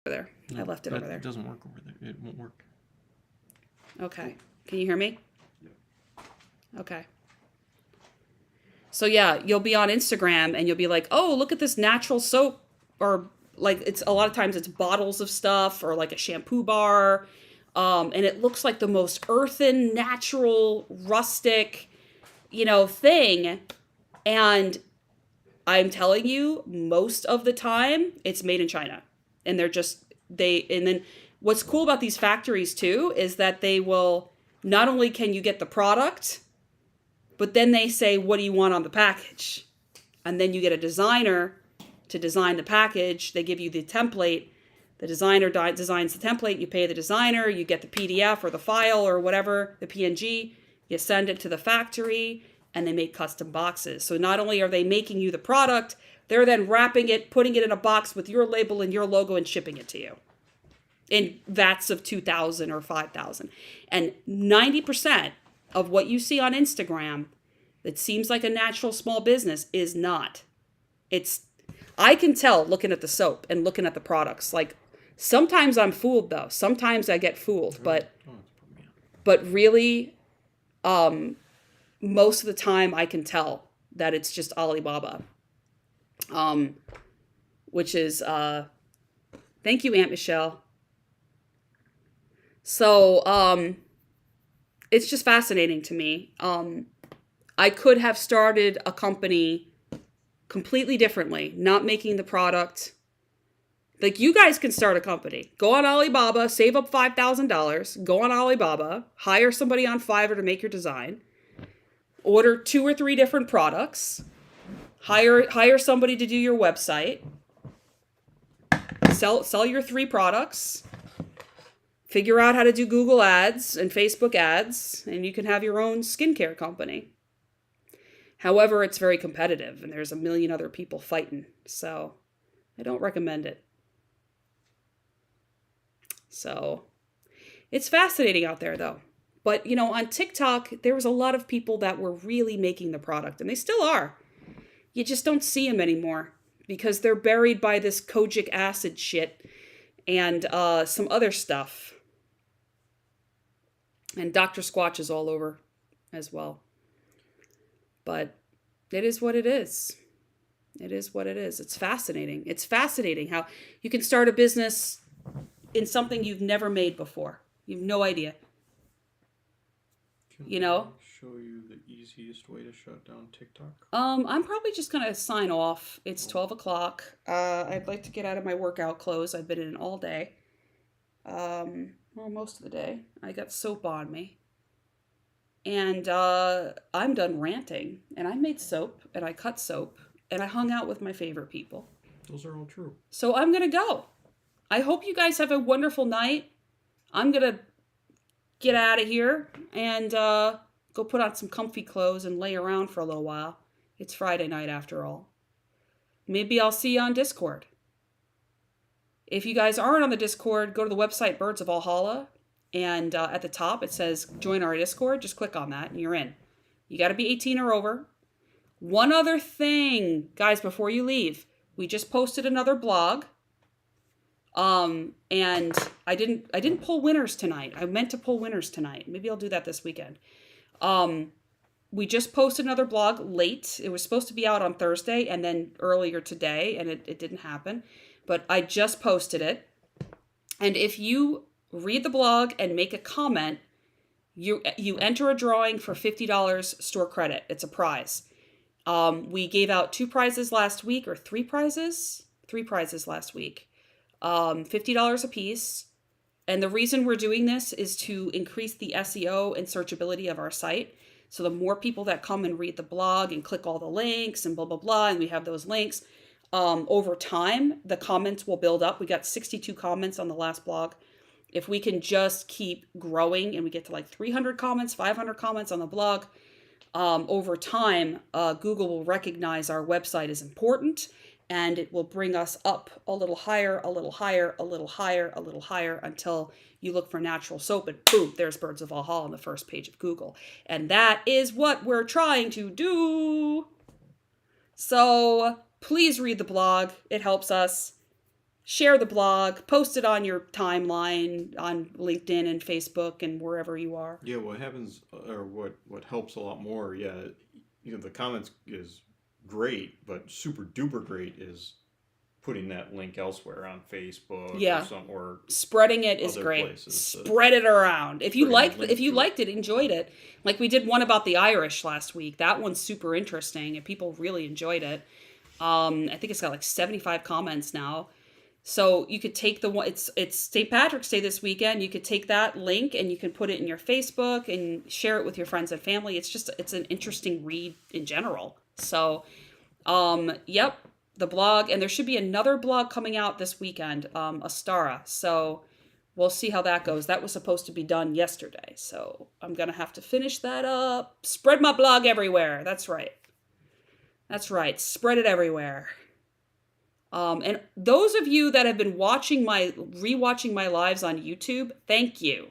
S1: there. I left it over there.
S2: It doesn't work over there. It won't work.
S1: Okay. Can you hear me?
S2: Yeah.
S1: Okay. So yeah, you'll be on Instagram and you'll be like, "Oh, look at this natural soap," or like it's a lot of times it's bottles of stuff or like a shampoo bar, and it looks like the most earthen, natural, rustic, thing. And I'm telling you, most of the time it's made in China, and and then what's cool about these factories too is that they will not only can you get the product, but then they say, what do you want on the package? And then you get a designer to design the package. They give you the template. The designer designs the template. You pay the designer. You get the PDF or the file or whatever, the PNG. You send it to the factory, and they make custom boxes. So not only are they making you the product, they're then wrapping it, putting it in a box with your label and your logo and shipping it to you in vats of 2,000 or 5,000. And 90% of what you see on Instagram that seems like a natural small business is not. I can tell looking at the soap and looking at the products. Like sometimes I'm fooled though. Sometimes I get fooled, but really, most of the time I can tell that it's just Alibaba. Which is, thank you, Aunt Michelle. So, it's just fascinating to me. I could have started a company completely differently, not making the product. Like you guys can start a company. Go on Alibaba, save up $5,000, go on Alibaba, hire somebody on Fiverr to make your design, order 2 or 3 different products, hire somebody to do your website, sell your 3 products, figure out how to do Google ads and Facebook ads, and you can have your own skincare company. However, it's very competitive and there's a million other people fighting. So I don't recommend it. So it's fascinating out there though. But, on TikTok, there was a lot of people that were really making the product, and they still are. You just don't see them anymore because they're buried by this kojic acid shit and some other stuff. And Dr. Squatch is all over as well. But it is what it is. It is what it is. It's fascinating. It's fascinating how you can start a business in something you've never made before. You have no idea.
S2: Can I show you the easiest way to shut down TikTok?
S1: I'm probably just going to sign off. It's 12 o'clock. I'd like to get out of my workout clothes. I've been in all day. Well, most of the day. I got soap on me. And I'm done ranting. And I made soap, and I cut soap, and I hung out with my favorite people.
S2: Those are all true.
S1: So I'm going to go. I hope you guys have a wonderful night. I'm going to get out of here and go put on some comfy clothes and lay around for a little while. It's Friday night after all. Maybe I'll see you on Discord. If you guys aren't on the Discord, go to the website Birds of Valhalla, and at the top it says join our Discord. Just click on that and you're in. You got to be 18 or over. One other thing, guys, before you leave, we just posted another blog. And I didn't pull winners tonight. I meant to pull winners tonight. Maybe I'll do that this weekend. We just posted another blog late. It was supposed to be out on Thursday and then earlier today, and it didn't happen. But I just posted it. And if you read the blog and make a comment, you enter a drawing for $50 store credit. It's a prize. We gave out 2 prizes last week, or 3 prizes? 3 prizes last week. $50 a piece. And the reason we're doing this is to increase the SEO and searchability of our site. So the more people that come and read the blog and click all the links and blah, blah, blah, and we have those links, over time, the comments will build up. We got 62 comments on the last blog. If we can just keep growing and we get to like 300 comments, 500 comments on the blog, over time, Google will recognize our website is important. And it will bring us up a little higher, a little higher, a little higher, a little higher, until you look for natural soap and boom, there's Birds of Valhalla on the first page of Google. And that is what we're trying to do. So please read the blog. It helps us. Share the blog. Post it on your timeline on LinkedIn and Facebook and wherever you are.
S2: Yeah, what happens, or what helps a lot more, the comments is great, but super duper great is putting that link elsewhere on Facebook or
S1: spreading it is great. Spread it around. If you liked it, enjoyed it. Like we did one about the Irish last week. That one's super interesting and people really enjoyed it. I think it's got like 75 comments now. So you could take the one, it's St. Patrick's Day this weekend. You could take that link and you can put it in your Facebook and share it with your friends and family. It's an interesting read in general. So, the blog, and there should be another blog coming out this weekend, Astara. So we'll see how that goes. That was supposed to be done yesterday. So I'm going to have to finish that up. Spread my blog everywhere. That's right. Spread it everywhere. And those of you that have been rewatching my lives on YouTube, thank you.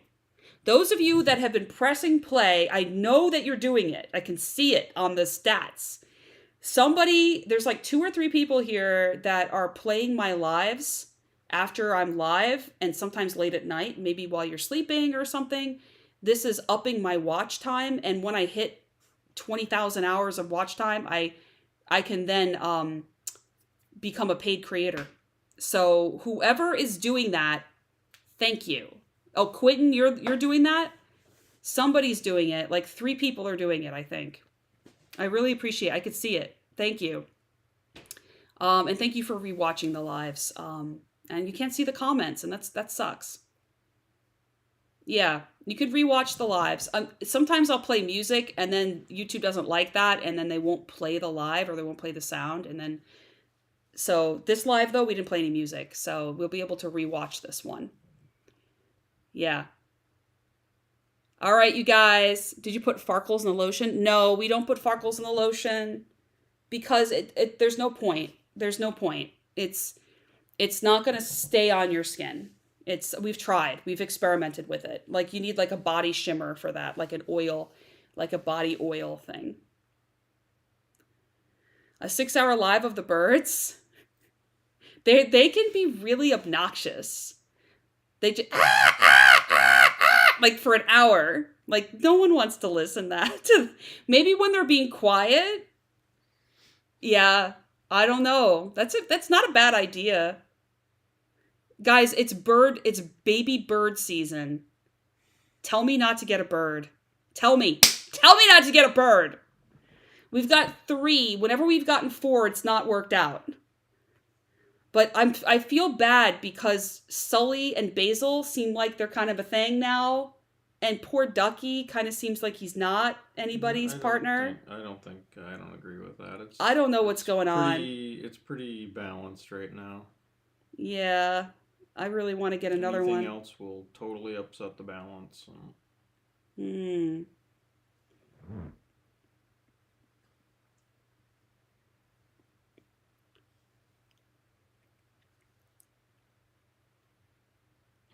S1: Those of you that have been pressing play, I know that you're doing it. I can see it on the stats. There's like 2 or 3 people here that are playing my lives after I'm live and sometimes late at night, maybe while you're sleeping or something. This is upping my watch time. And when I hit 20,000 hours of watch time, I can then become a paid creator. So whoever is doing that, thank you. Oh, Quentin, you're doing that? Somebody's doing it. Like 3 people are doing it, I think. I really appreciate it. I could see it. Thank you. And thank you for rewatching the lives. And you can't see the comments, and that sucks. Yeah, you could rewatch the lives. Sometimes I'll play music, and then YouTube doesn't like that, and then they won't play the live, or they won't play the sound, and then... So this live, though, we didn't play any music, so we'll be able to rewatch this one. Yeah. All right, you guys. Did you put Farkles in the lotion? No, we don't put Farkles in the lotion because there's no point. There's no point. It's not going to stay on your skin. We've tried. We've experimented with it. Like you need like a body shimmer for that, like an oil, like a body oil thing. A 6-hour live of the birds. They can be really obnoxious. They just like for an hour. Like no one wants to listen that. Maybe when they're being quiet. Yeah, I don't know. That's not a bad idea. Guys, it's baby bird season. Tell me not to get a bird. Tell me not to get a bird. We've got 3. Whenever we've gotten 4, it's not worked out. But I feel bad because Sully and Basil seem like they're kind of a thing now. And poor Ducky kind of seems like he's not anybody's partner.
S2: I don't agree with that.
S1: I don't know what's going on.
S2: It's pretty balanced right now.
S1: Yeah, I really want to get another one.
S2: Anything else will totally upset the balance.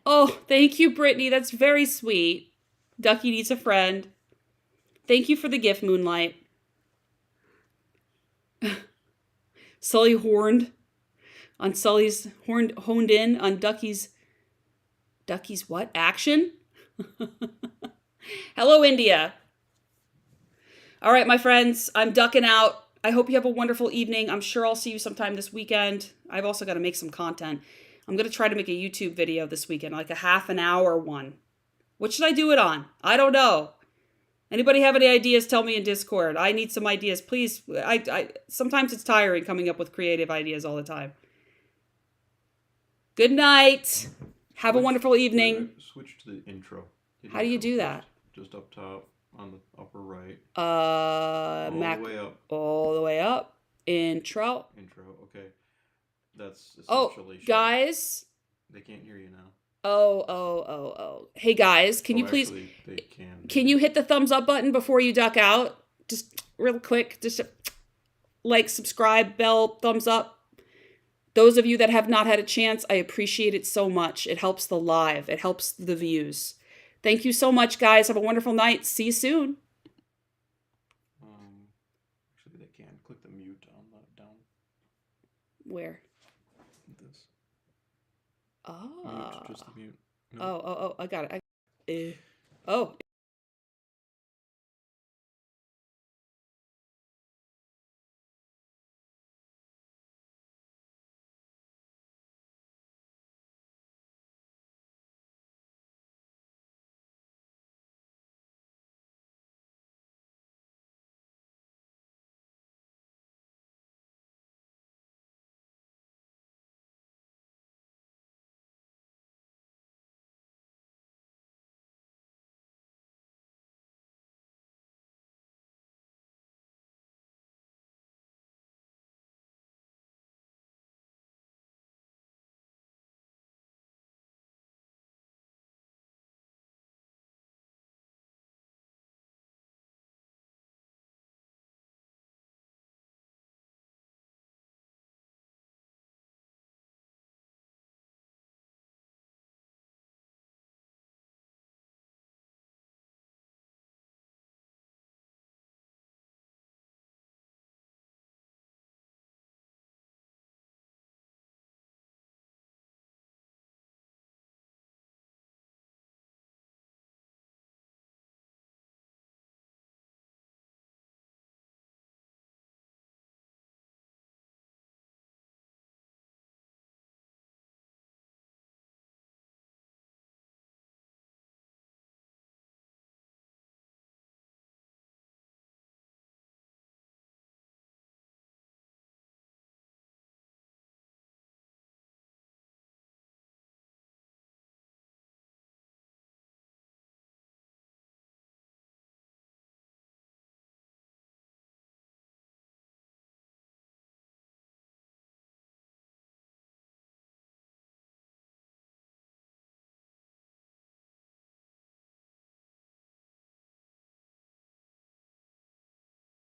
S1: Oh, thank you, Brittany. That's very sweet. Ducky needs a friend. Thank you for the gift, Moonlight. Sully honed in on Ducky's what? Action? Hello, India. All right, my friends, I'm ducking out. I hope you have a wonderful evening. I'm sure I'll see you sometime this weekend. I've also got to make some content. I'm going to try to make a YouTube video this weekend, like a half an hour one. What should I do it on? I don't know. Anybody have any ideas? Tell me in Discord. I need some ideas, please. Sometimes it's tiring coming up with creative ideas all the time. Good night. Have a wonderful evening.
S2: Switch to the intro.
S1: How do you do that?
S2: Just up top on the upper right.
S1: All the way up. All the way up. Intro.
S2: Okay. That's essentially.
S1: Oh, guys.
S2: They can't hear you now.
S1: Oh. Hey, guys, can you please...
S2: Actually, they can.
S1: Can you hit the thumbs up button before you duck out? Just real quick. Just like, subscribe, bell, thumbs up. Those of you that have not had a chance, I appreciate it so much. It helps the live. It helps the views. Thank you so much, guys. Have a wonderful night. See you soon.
S2: Actually, they can. Click the mute on the down.
S1: Where?
S2: This.
S1: Oh.
S2: Mute, just the mute. No.
S1: Oh, I got it. Oh.